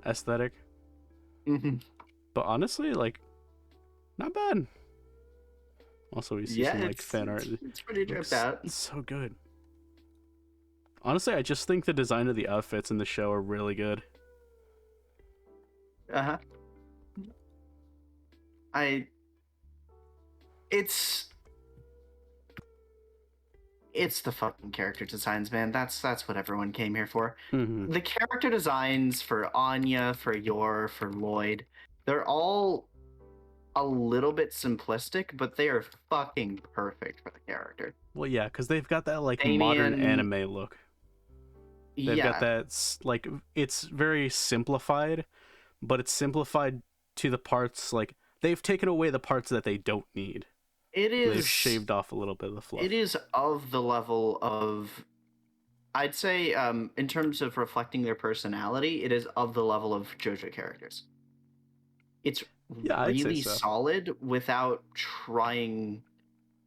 aesthetic. Mm-hmm. But honestly, like, not bad. Also, we see some like fan art. It's pretty dripped out. It's so good. Honestly, I just think the design of the outfits in the show are really good. It's the fucking character designs, man. That's what everyone came here for. Mm-hmm. The character designs for Anya, for Yor, for Lloyd, they're all a little bit simplistic, but they are fucking perfect for the character. Well, yeah, because they've got that like modern anime look. They've got that, like, it's very simplified, but it's simplified to the parts, like, they've taken away the parts that they don't need. They've shaved off a little bit of the fluff. It is of the level of, I'd say, in terms of reflecting their personality, it is of the level of JoJo characters. It's really solid without trying,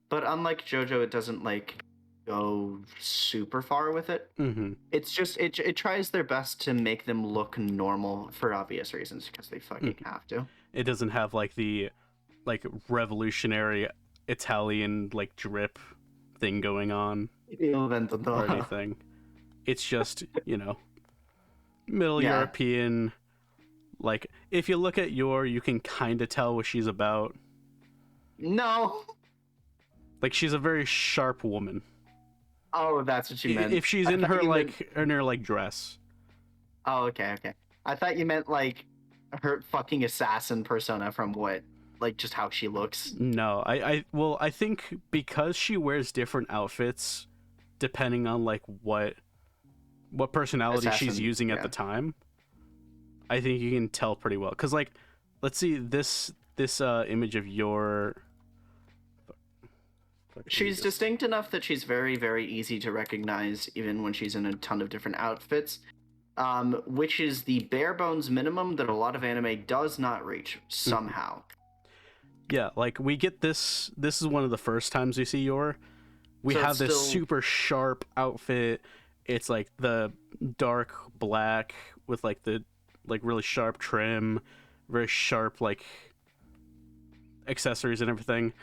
but unlike JoJo, it doesn't, like, go super far with it. Mm-hmm. It's just it tries their best to make them look normal for obvious reasons, because they fucking have to. It doesn't have like the revolutionary Italian like drip thing going on or anything. It's just, middle European. Like if you look at you can kind of tell what she's about. No, like she's a very sharp woman. Oh, that's what you meant. If she's in her dress. Oh, okay. I thought you meant like her fucking assassin persona from just how she looks. No, I think because she wears different outfits depending on like what personality she's using at the time. I think you can tell pretty well. Cause like, let's see this image of your. She's distinct enough that she's very, very easy to recognize, even when she's in a ton of different outfits, which is the bare bones minimum that a lot of anime does not reach somehow. Yeah, like we get this. This is one of the first times we see Yor. We have this super sharp outfit. It's like the dark black with like the really sharp trim, very sharp like accessories and everything.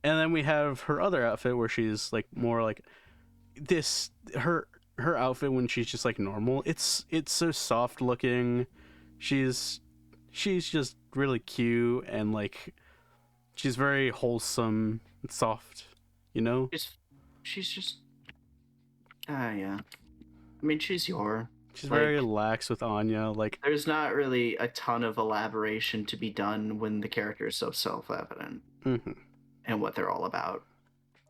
And then we have her other outfit where she's like more like this. Her outfit when she's just like normal. It's so soft looking. She's just really cute and like she's very wholesome and soft. She's just yeah. I mean, she's Yor. She's very relaxed with Anya. Like there's not really a ton of elaboration to be done when the character is so self-evident. Mm-hmm. And what they're all about.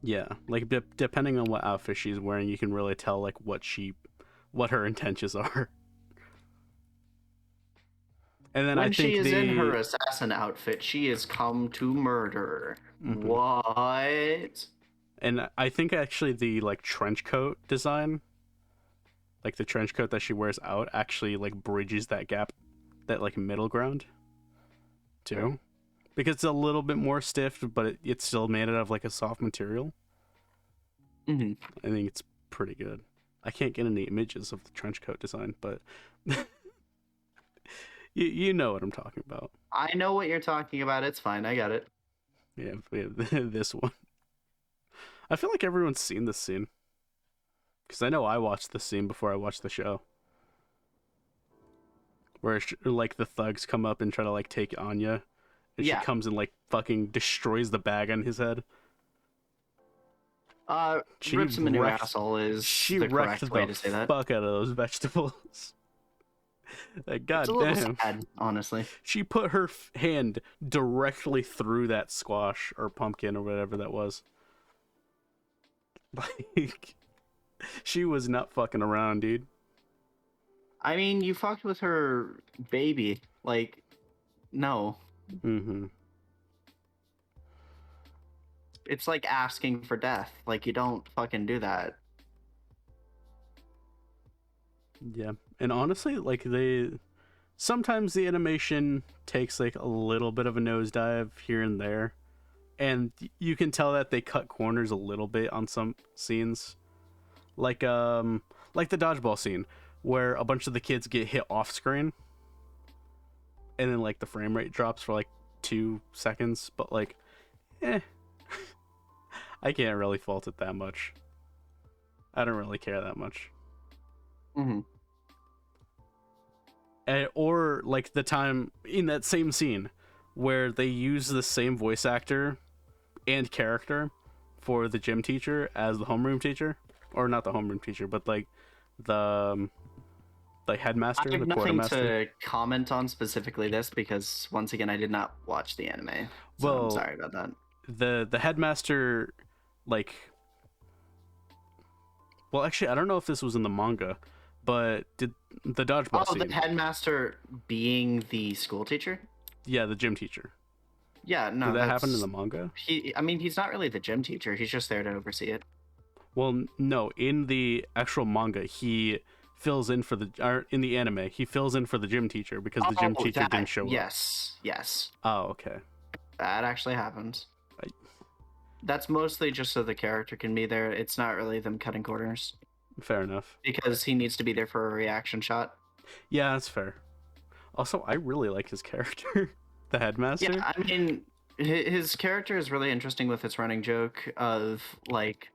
Yeah, like depending on what outfit she's wearing, you can really tell like what her intentions are. And then I When she think is in her the assassin outfit, she is come to murder. mhm. What? And I think actually the like trench coat design, like the trench coat that she wears out, actually like bridges that gap, that like middle ground too, because it's a little bit more stiff, but it's still made out of like a soft material. Mm-hmm. I think it's pretty good. I can't get any images of the trench coat design, but you know what I'm talking about. I know what you're talking about. It's fine. I got it. Yeah, we have this one. I feel like everyone's seen this scene because I know I watched this scene before I watched the show, where like the thugs come up and try to like take Anya, and she Yeah. comes and like fucking destroys the bag on his head. She Rips him a new wrecked. asshole is She the wrecked correct way the to say that. fuck out of those vegetables. Like, It's a god little damn. sad, honestly. She put her hand directly through that squash or pumpkin or whatever that was. Like, she was not fucking around, dude. I mean, you fucked with her baby. Like, no. Mm-hmm. It's like asking for death. Like, you don't fucking do that. Yeah. And honestly, like, sometimes the animation takes like a little bit of a nosedive here and there. And you can tell that they cut corners a little bit on some scenes. Like the dodgeball scene where a bunch of the kids get hit off screen and then like the frame rate drops for like 2 seconds, but like I can't really fault it that much. I don't really care that much. Mm-hmm. Or like the time in that same scene where they use the same voice actor and character for the gym teacher as the homeroom teacher, or not the homeroom teacher, but like the headmaster, I have the nothing quartermaster. to comment on specifically this because once again I did not watch the anime. So I'm Well, sorry about that. the headmaster, like, well, actually, I don't know if this was in the manga, but did the dodgeball Oh, scene? the headmaster being the school teacher? Yeah, the gym teacher. Yeah, no, Did that happen in that's the manga? I mean, he's not really the gym teacher. He's just there to oversee it. Well, no. In the actual manga, he fills in for or in the anime, he fills in for the gym teacher because the gym teacher that, didn't show up. yes. Oh, okay. That actually happens. I, That's mostly just so the character can be there. It's not really them cutting corners. Fair enough. Because he needs to be there for a reaction shot. Yeah, that's fair. Also, I really like his character, the headmaster. Yeah, I mean, his character is really interesting with its running joke of, like,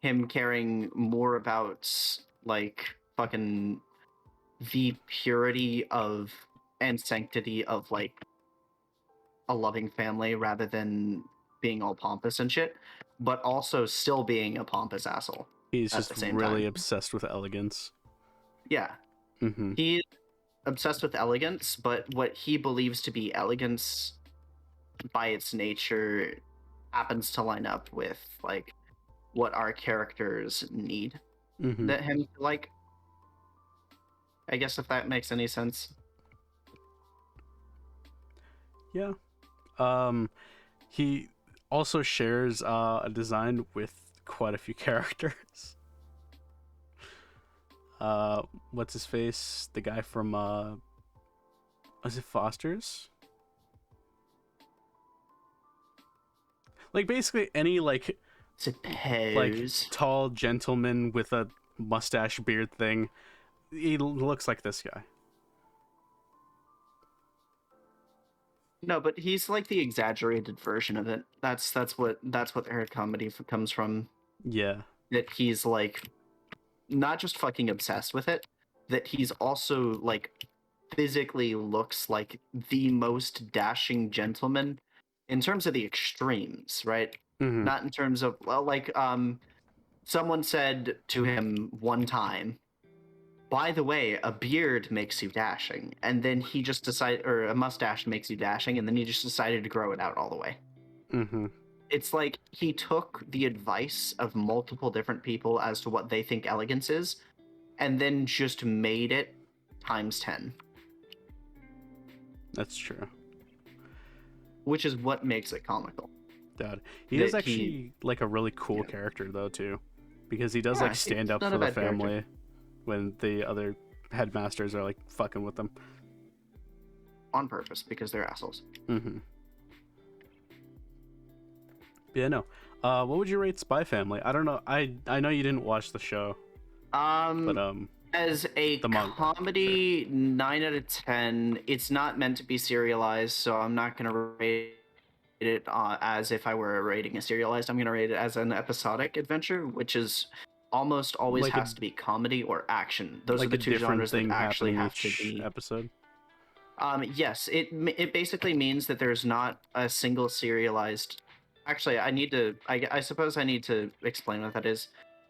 him caring more about, like, fucking the purity of and sanctity of, like, a loving family rather than being all pompous and shit, but also still being a pompous asshole. He's at just the same really time. obsessed with elegance. Yeah. Mm-hmm. He's obsessed with elegance, but what he believes to be elegance by its nature happens to line up with, like, what our characters need Mm-hmm. that him to like. I guess if that makes any sense. Yeah. He also shares a design with quite a few characters. What's his face? The guy from was it Foster's? Like basically any like Suppose. tall gentleman with a mustache beard thing. He looks like this guy. No, but he's like the exaggerated version of it. That's what her comedy comes from. Yeah. That he's like not just fucking obsessed with it, that he's also like physically looks like the most dashing gentleman in terms of the extremes, right? Mm-hmm. Not in terms of, well, like someone said to him one time, by the way, a beard makes you dashing, and then he just decided, or a mustache makes you dashing, and then he just decided to grow it out all the way. Mm-hmm. It's like he took the advice of multiple different people as to what they think elegance is, and then just made it times 10. That's true. Which is what makes it comical. Dad, he is actually like a really cool character though too, because he does like stand up for the family character. When the other headmasters are like fucking with them on purpose because they're assholes. Mm-hmm. Yeah, no. What would you rate Spy Family? I don't know. I know you didn't watch the show. But as a comedy, sure. 9 out of 10. It's not meant to be serialized, so I'm not gonna rate it as if I were rating a serialized. I'm gonna rate it as an episodic adventure, which is almost always like has to be comedy or action. Those like are the two genres that actually have to be episode. Yes, it basically means that there's not a single serialized. Actually, I suppose I need to explain what that is.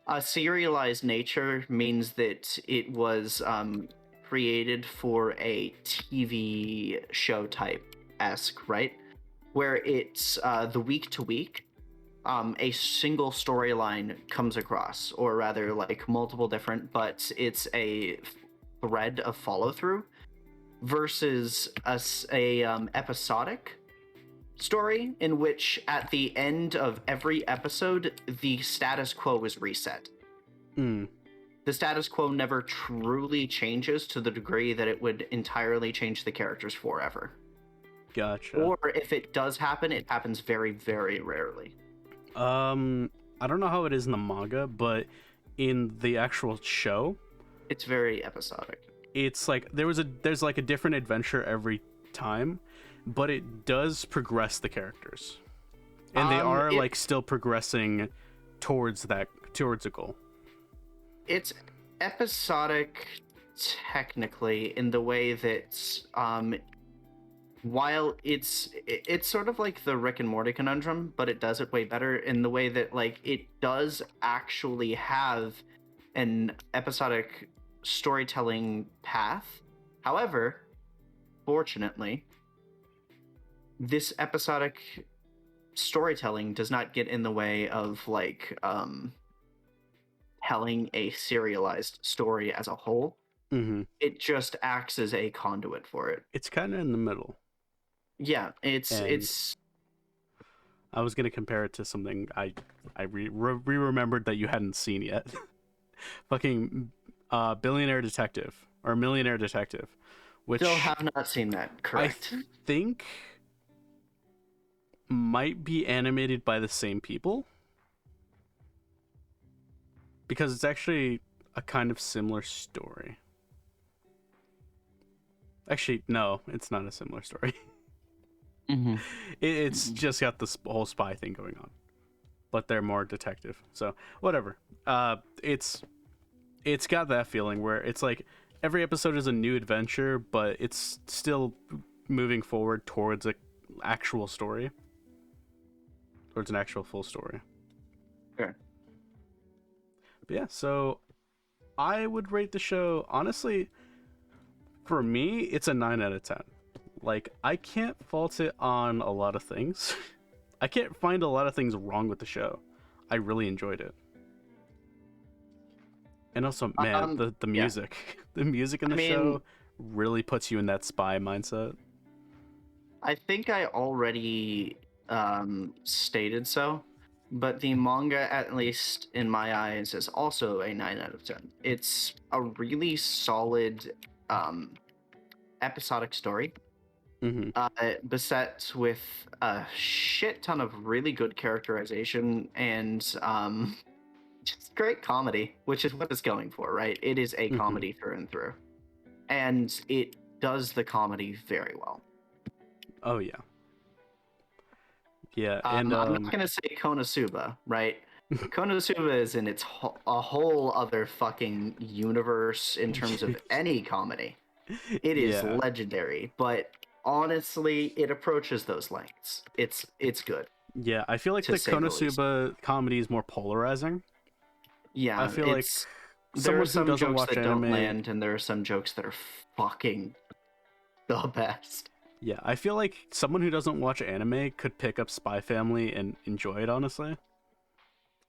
A serialized nature means that it was created for a TV show type-esque, right? Where it's the week to week, a single storyline comes across, or rather like multiple different, but it's a thread of follow-through versus a episodic story in which at the end of every episode the status quo is reset. The status quo never truly changes to the degree that it would entirely change the characters forever. Gotcha. Or if it does happen, it happens very, very rarely. I don't know how it is in the manga, but in the actual show, it's very episodic. It's like there's like a different adventure every time, but it does progress the characters, and they are like still progressing towards a goal. It's episodic technically in the way that while it's sort of like the Rick and Morty conundrum, but it does it way better in the way that like it does actually have an episodic storytelling path. However, fortunately, this episodic storytelling does not get in the way of like telling a serialized story as a whole. Mm-hmm. It just acts as a conduit for it. It's kind of in the middle. Yeah, it's. I was gonna compare it to something I remembered that you hadn't seen yet. Fucking Billionaire Detective or Millionaire Detective, which still have not seen that. Correct. I think might be animated by the same people because it's actually a kind of similar story. Actually, no, it's not a similar story. Mm-hmm. It's just got this whole spy thing going on, but they're more detective. So whatever. It's got that feeling where it's like every episode is a new adventure, but it's still moving forward towards an actual story, towards an actual full story. Okay. But yeah, so I would rate the show, honestly, for me, it's a 9 out of 10. Like, I can't fault it on a lot of things. I can't find a lot of things wrong with the show. I really enjoyed it. And also, man, the music. Yeah. The music in the show really puts you in that spy mindset. I think I already stated so, but the manga, at least in my eyes, is also a 9 out of 10. It's a really solid episodic story. Mm-hmm. Beset with a shit ton of really good characterization and just great comedy, which is what it's going for, right? It is a comedy through and through. And it does the comedy very well. Oh, yeah. Yeah, and I'm not going to say Konosuba, right? Konosuba is in a whole other fucking universe in terms of any comedy. It is legendary, but honestly, it approaches those lengths. It's good. Yeah, I feel like the Konosuba comedy is more polarizing. Yeah, I feel like there are some jokes that don't land, and there are some jokes that are fucking the best. Yeah, I feel like someone who doesn't watch anime could pick up Spy Family and enjoy it, honestly.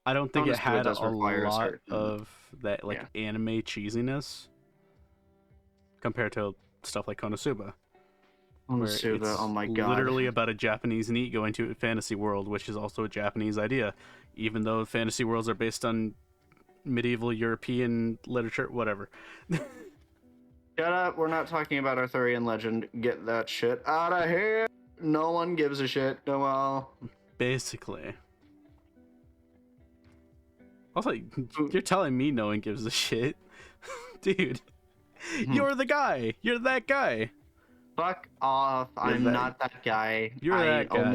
I don't think it Honestly, it had does a require a lot certain, of that like yeah. anime cheesiness compared to stuff like Konosuba, where Konosuba, oh it's my god. literally about a Japanese NEET going to a fantasy world, which is also a Japanese idea, even though fantasy worlds are based on medieval European literature, whatever. Shut up, we're not talking about Arthurian legend. Get that shit out of here. No one gives a shit, Noel. Basically. Also, Ooh, you're telling me no one gives a shit. Dude, hmm. you're the guy. You're that guy. Fuck off. You're I'm that not that guy. you're that guy.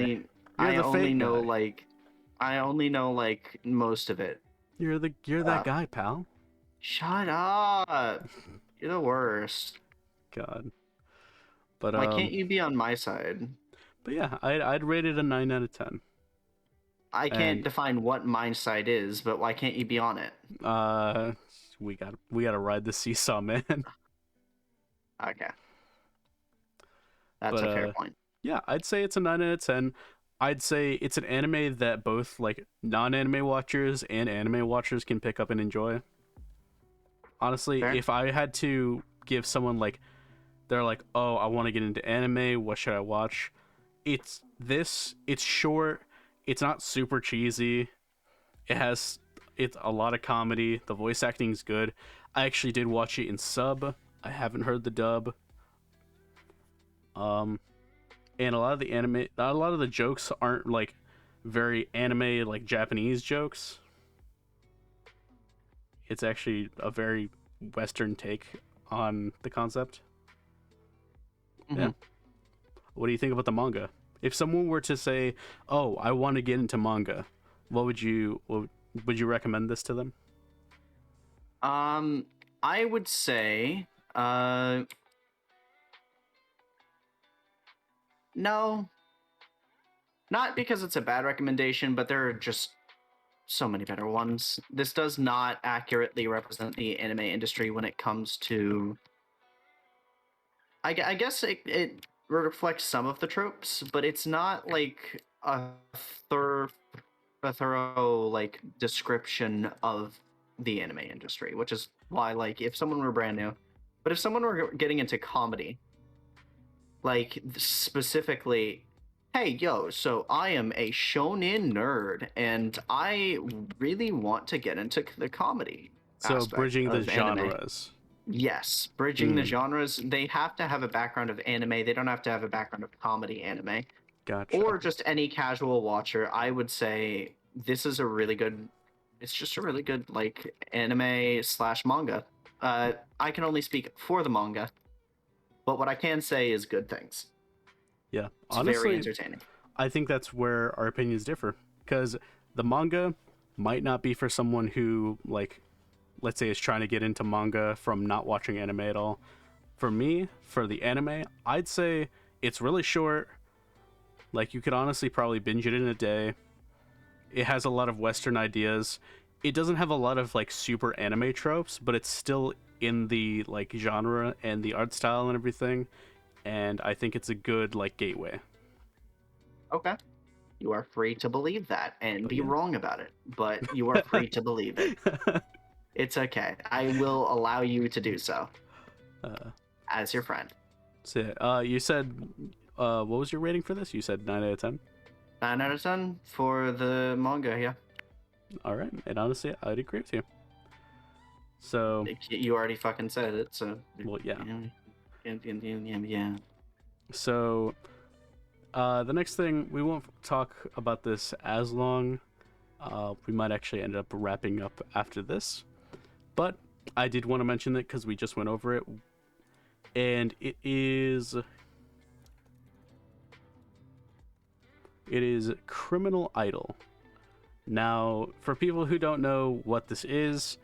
You're I the only fake know guy. like I only know like most of it. You're that Uh, guy, pal. Shut up. You're the worst. God. But Why can't you be on my side? yeah, I'd rate it a 9 out of 10. I can't And define what my side is, but why can't you be on it? uh we got to ride the seesaw, man. Okay. That's But a fair point. yeah, I'd say it's a 9 out of 10. I'd say it's an anime that both like non-anime watchers and anime watchers can pick up and enjoy. Honestly, Fair? if I had to give someone like they're like, "Oh, I want to get into anime, what should I watch?" It's short, it's not super cheesy. It has it's a lot of comedy. The voice acting's good. I actually did watch it in sub. I haven't heard the dub. Um and a lot of the anime a lot of the jokes aren't like very anime like Japanese jokes. It's actually a very western take on the concept. Hmm. Yeah. What do you think about the manga? If someone were to say, "Oh, I want to get into manga," what would you recommend this to them? Um, I would say, no, not because it's a bad recommendation, but there are just so many better ones. This does not accurately represent the anime industry when it comes to. I guess it reflects some of the tropes, but it's not like thorough, a thorough like description of the anime industry, which is why like if someone were brand new, but if someone were getting into comedy, like specifically, hey yo, so I am a shonen nerd and I really want to get into the comedy So aspect bridging the of anime. genres. Yes, bridging the Mm, genres. They have to have a background of anime. They don't have to have a background of comedy anime gotcha. or just any casual watcher. I would say this is a really good. It's just a really good like anime slash manga. I can only speak for the manga, but what I can say is good things. Yeah. It's very Honestly, entertaining. I think that's where our opinions differ because the manga might not be for someone who like let's say is trying to get into manga from not watching anime at all. For me, for the anime, I'd say it's really short. Like you could honestly probably binge it in a day. It has a lot of western ideas. It doesn't have a lot of like super anime tropes, but it's still in the like genre and the art style and everything, and I think it's a good like gateway. Okay. You are free to believe that and But be yeah. wrong about it, but you are free to believe it. It's okay. I will allow you to do so uh, as your friend. so you said what was your rating for this? You said 9 out of 10. 9 out of 10 for the manga, yeah. All right, and honestly, I'd agree with you. So, You already fucking said it, so. well, yeah. Yeah. So, the next thing we won't talk about this as long. We might actually end up wrapping up after this, but I did want to mention it because we just went over it, and it is Criminal Idol. Now, for people who don't know what this is,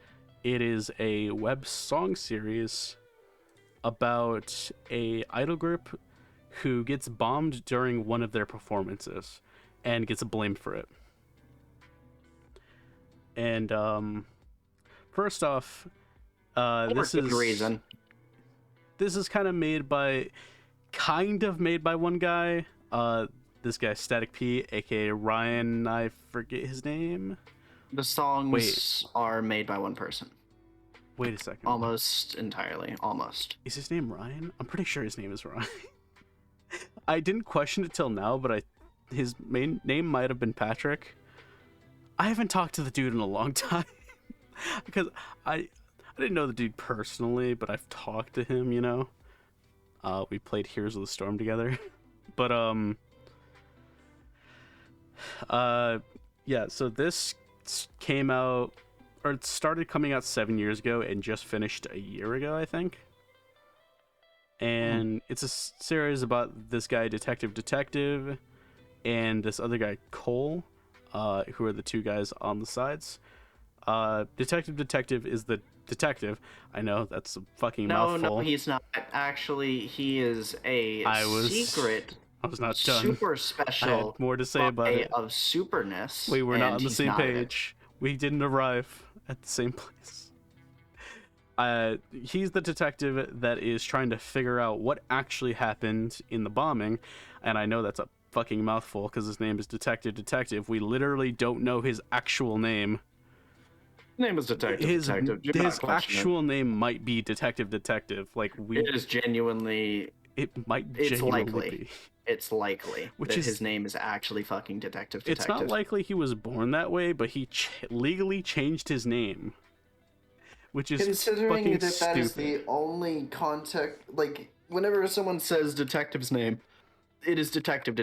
it is a web song series about a idol group who gets bombed during one of their performances and gets blamed for it. And first off, For this good is reason. this is kind of made by kind of made by one guy. This guy Static P, aka Ryan. I forget his name. The songs are made by one person. Wait a second. Almost entirely. Almost. Is his name Ryan? I'm pretty sure his name is Ryan. I didn't question it till now, but his main name might have been Patrick. I haven't talked to the dude in a long time because I didn't know the dude personally, but I've talked to him, you know. We played Heroes of the Storm together. But yeah, so this came out, or it started coming out 7 years ago and just finished a year ago, I think. And it's a series about this guy, Detective, and this other guy, Cole, who are the two guys on the sides. Detective is the detective. I know, that's a fucking mouthful. No, he's not. Actually, he is a secret. I was not done. Super special. I had more to say about it. Of superness. We were not on the same page. We didn't arrive at the same place. He's the detective that is trying to figure out what actually happened in the bombing, and I know that's a fucking mouthful because his name is Detective. We literally don't know his actual name. His name is Detective. His actual name might be Detective. Like it is genuinely. It might. It's genuinely likely. Be. It's likely that his name is actually fucking Detective. It's not likely he was born that way, but he legally changed his name. Which is considering that stupid. Is the only context. Like, whenever someone says detective's name, it is Detective.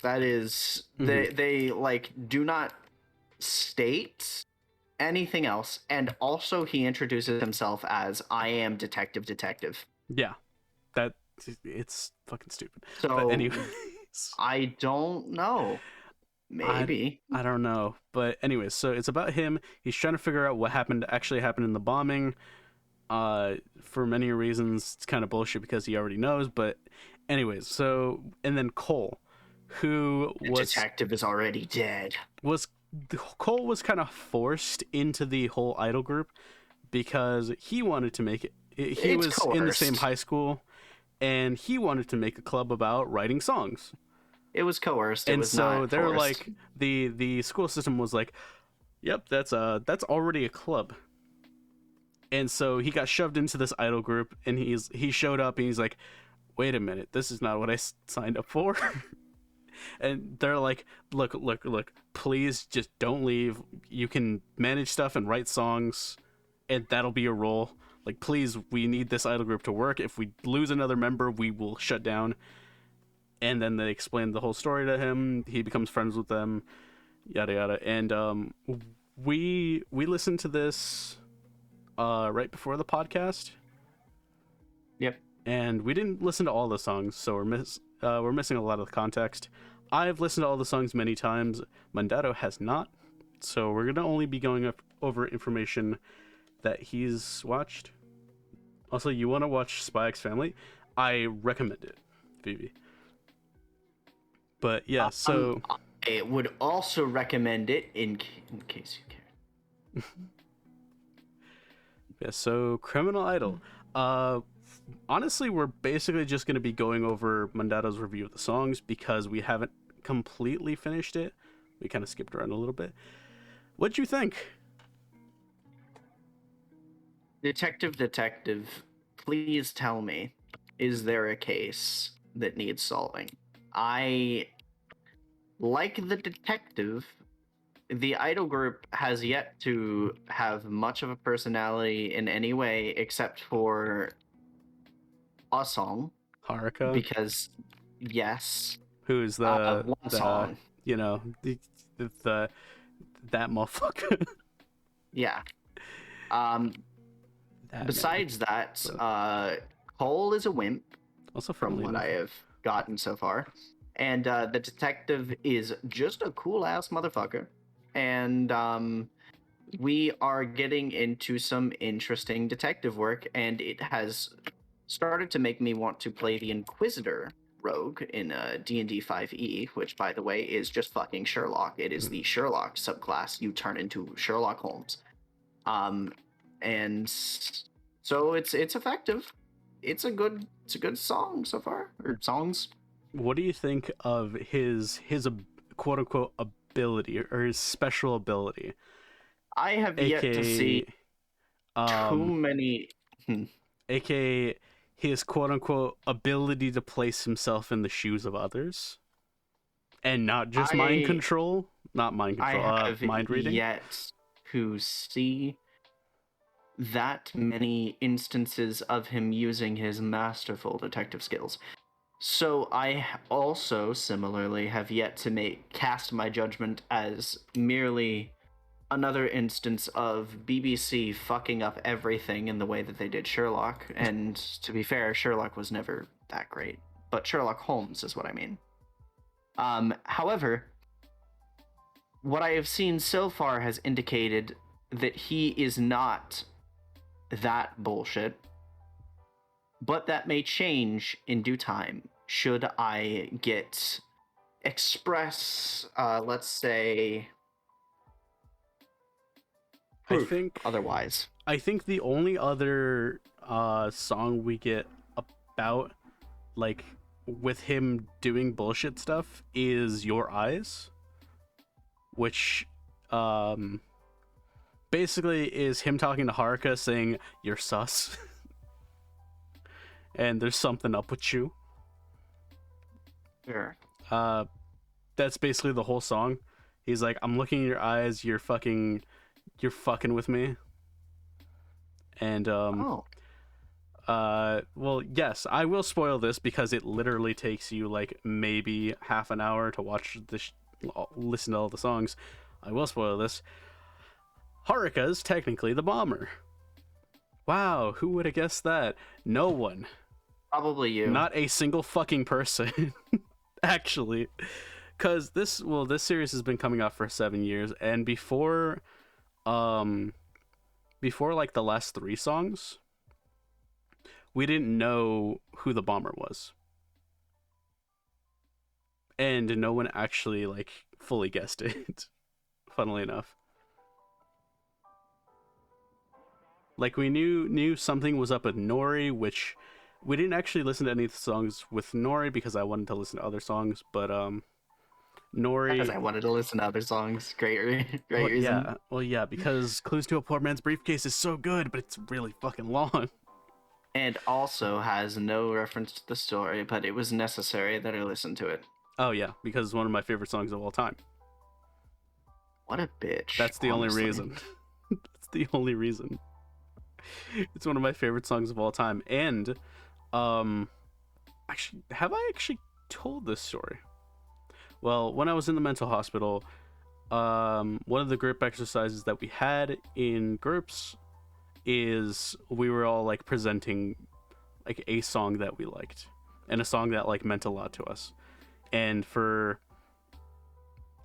That is, they like do not state anything else, and also he introduces himself as I am Detective. Yeah, that it's fucking stupid. So but anyways, I don't know. Maybe. I don't know. But anyways, so it's about him. He's trying to figure out what actually happened in the bombing. For many reasons, it's kind of bullshit because he already knows. But anyways, so, and then Cole, who the detective is already dead. Cole was kind of forced into the whole idol group because he wanted to make it. He was coerced. In the same high school, and he wanted to make a club about writing songs. It was coerced. And so they're like, the school system was like, yep, that's already a club. And so he got shoved into this idol group, and he showed up and he's like, wait a minute, this is not what I signed up for. And they're like, look, please just don't leave. You can manage stuff and write songs, and that'll be your role. Like, please, we need this idol group to work. If we lose another member, we will shut down. And then they explain the whole story to him. He becomes friends with them, yada yada. And we listened to this right before the podcast. Yep. And we didn't listen to all the songs, so we're missing a lot of the context. I've listened to all the songs many times. Mandato has not, so we're gonna only be going over information that he's watched. Also, you want to watch Spy X Family? I recommend it, Phoebe. But yeah, so I would also recommend it in case you care. Yeah, so Criminal Idol. Honestly, we're basically just going to be going over Mandato's review of the songs because we haven't completely finished it. We kind of skipped around a little bit. What'd you think? Detective, please tell me, is there a case that needs solving? I like the detective. The idol group has yet to have much of a personality in any way except for a song. Haruka? Because, yes. Who's one song. You know, that motherfucker. Yeah. Besides that, Cole is a wimp. Also from what I have gotten so far. And the detective is just a cool-ass motherfucker. And we are getting into some interesting detective work, and it has started to make me want to play the Inquisitor rogue in D&D 5e, which, by the way, is just fucking Sherlock. It is the Sherlock subclass. You turn into Sherlock Holmes. And so it's effective. it's a good song so far, or songs. What do you think of his quote unquote ability or his special ability, I have yet to see aka too um many. aka his quote unquote ability to place himself in the shoes of others and not just mind I control, have mind reading. yet to see that many instances of him using his masterful detective skills. So I also similarly have yet to cast my judgment as merely another instance of BBC fucking up everything in the way that they did Sherlock. And to be fair, Sherlock was never that great, but Sherlock Holmes is what I mean. However, what I have seen so far has indicated that he is not that bullshit, but that may change in due time should I let's say, I proof think otherwise. I think the only other song we get about like with him doing bullshit stuff is Your Eyes, which basically is him talking to Haruka saying you're sus and there's something up with you. Sure. That's basically the whole song. He's like, I'm looking in your eyes, you're fucking with me. And Oh. well, yes, I will spoil this because it literally takes you like maybe half an hour to watch this, listen to all the songs. I will spoil this. Haruka's technically the bomber. Wow, who would have guessed that? No one. Probably you. Not a single fucking person. Actually. Because this series has been coming out for 7 years, and before like the last 3 songs, we didn't know who the bomber was. And no one actually like fully guessed it. Funnily enough. Like we knew something was up with Nori, which we didn't actually listen to any of the songs with Nori because I wanted to listen to other songs, but Nori, because I wanted to listen to other songs. Great well, reason. yeah, because Clues to a Poor Man's Briefcase is so good, but it's really fucking long. And also has no reference to the story, but it was necessary that I listen to it. Oh yeah, because it's one of my favorite songs of all time. What a bitch. That's the honestly. only reason. That's the only reason. It's one of my favorite songs of all time. And actually, have I actually told this story? Well, when I was in the mental hospital, one of the group exercises that we had in groups is we were all like presenting like a song that we liked and a song that like meant a lot to us. And for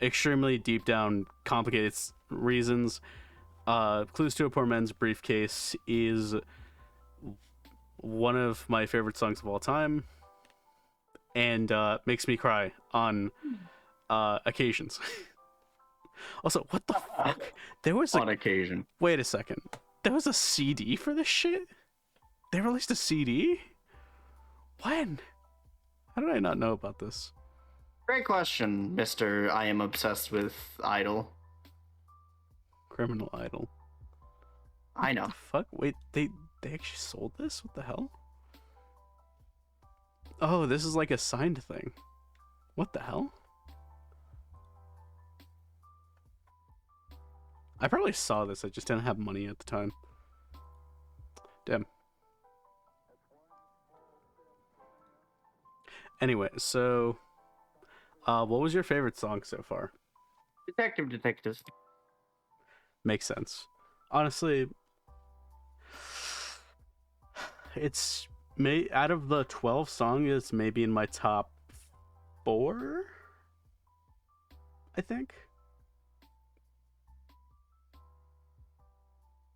extremely deep down complicated reasons, Clues to a Poor Man's Briefcase is one of my favorite songs of all time and makes me cry on occasions. Also, what the fuck? There was on occasion. Wait a second. There was a CD for this shit? They released a CD? When? How did I not know about this? Great question, Mr. I am obsessed with Idol. Criminal Idol. I know. What the fuck? Wait, they actually sold this? What the hell? Oh, this is like a signed thing. What the hell? I probably saw this, I just didn't have money at the time. Damn. Anyway, so what was your favorite song so far? Detective. Makes sense. Honestly, it's out of the 12 songs, it's maybe in my top 4, I think.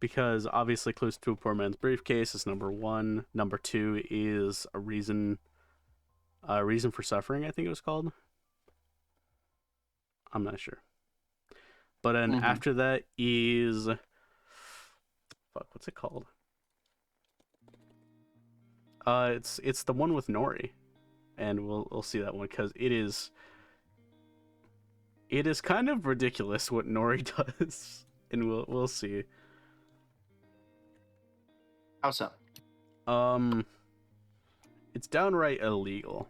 Because obviously Clues to a Poor Man's Briefcase is number 1. Number 2 is A Reason for Suffering, I think it was called. I'm not sure. But then after that is... Fuck, what's it called? It's the one with Nori, and we'll see that one because it is kind of ridiculous what Nori does, and we'll see. How so? It's downright illegal.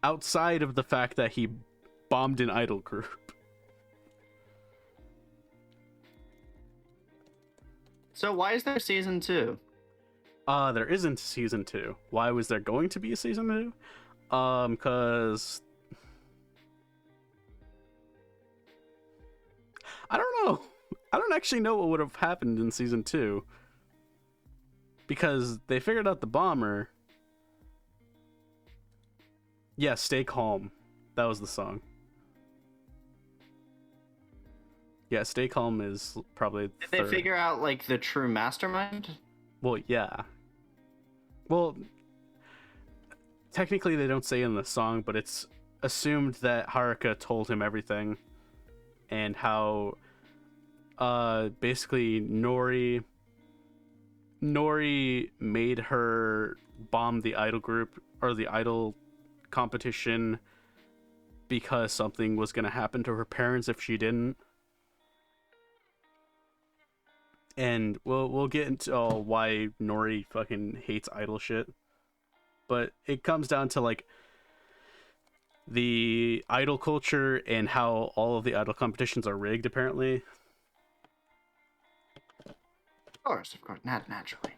Outside of the fact that he bombed an idol group. So why is there season 2? There isn't season 2. Why was there going to be a season 2? Cause I don't know. I don't actually know what would have happened in season 2. Because they figured out the bomber. Yeah, Stay Calm. That was the song. Yeah, Stay Calm is probably Did they figure out, like, the true mastermind? Well, yeah. Well, technically they don't say in the song, but it's assumed that Haruka told him everything. And how, basically Nori made her bomb the idol group, or the idol competition, because something was going to happen to her parents if she didn't. And we'll get into why Nori fucking hates idol shit. But it comes down to, like, the idol culture and how all of the idol competitions are rigged, apparently. Of course. Naturally.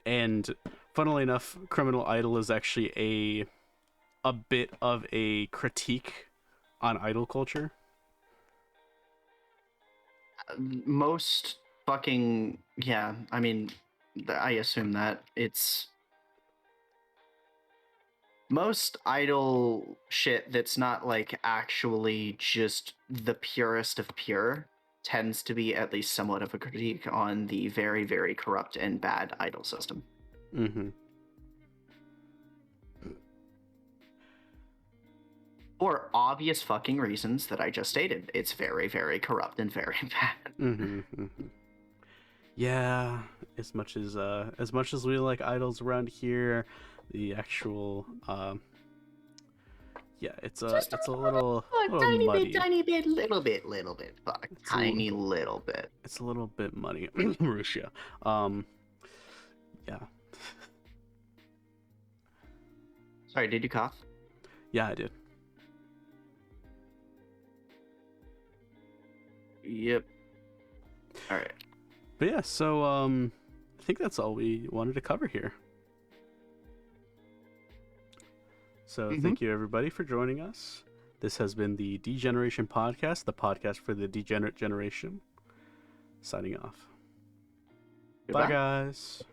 And funnily enough, Criminal Idol is actually a bit of a critique on idol culture. Most fucking... Yeah, I mean, I assume that. It's... Most idol shit that's not, like, actually just the purest of pure tends to be at least somewhat of a critique on the very, very corrupt and bad idol system. Mm-hmm. For obvious fucking reasons that I just stated. It's very, very corrupt and very bad. Mm-hmm. Mm-hmm. Yeah, as much as we like idols around here, the actual yeah, it's a little tiny muddy. little bit, fuck, tiny little bit. It's a little bit muddy, Russia. Yeah. Sorry, did you cough? Yeah, I did. Yep. All right. But yeah, so I think that's all we wanted to cover here. So thank you everybody for joining us. This has been the Degeneration Podcast, the podcast for the degenerate generation. Signing off. Goodbye. Bye, guys.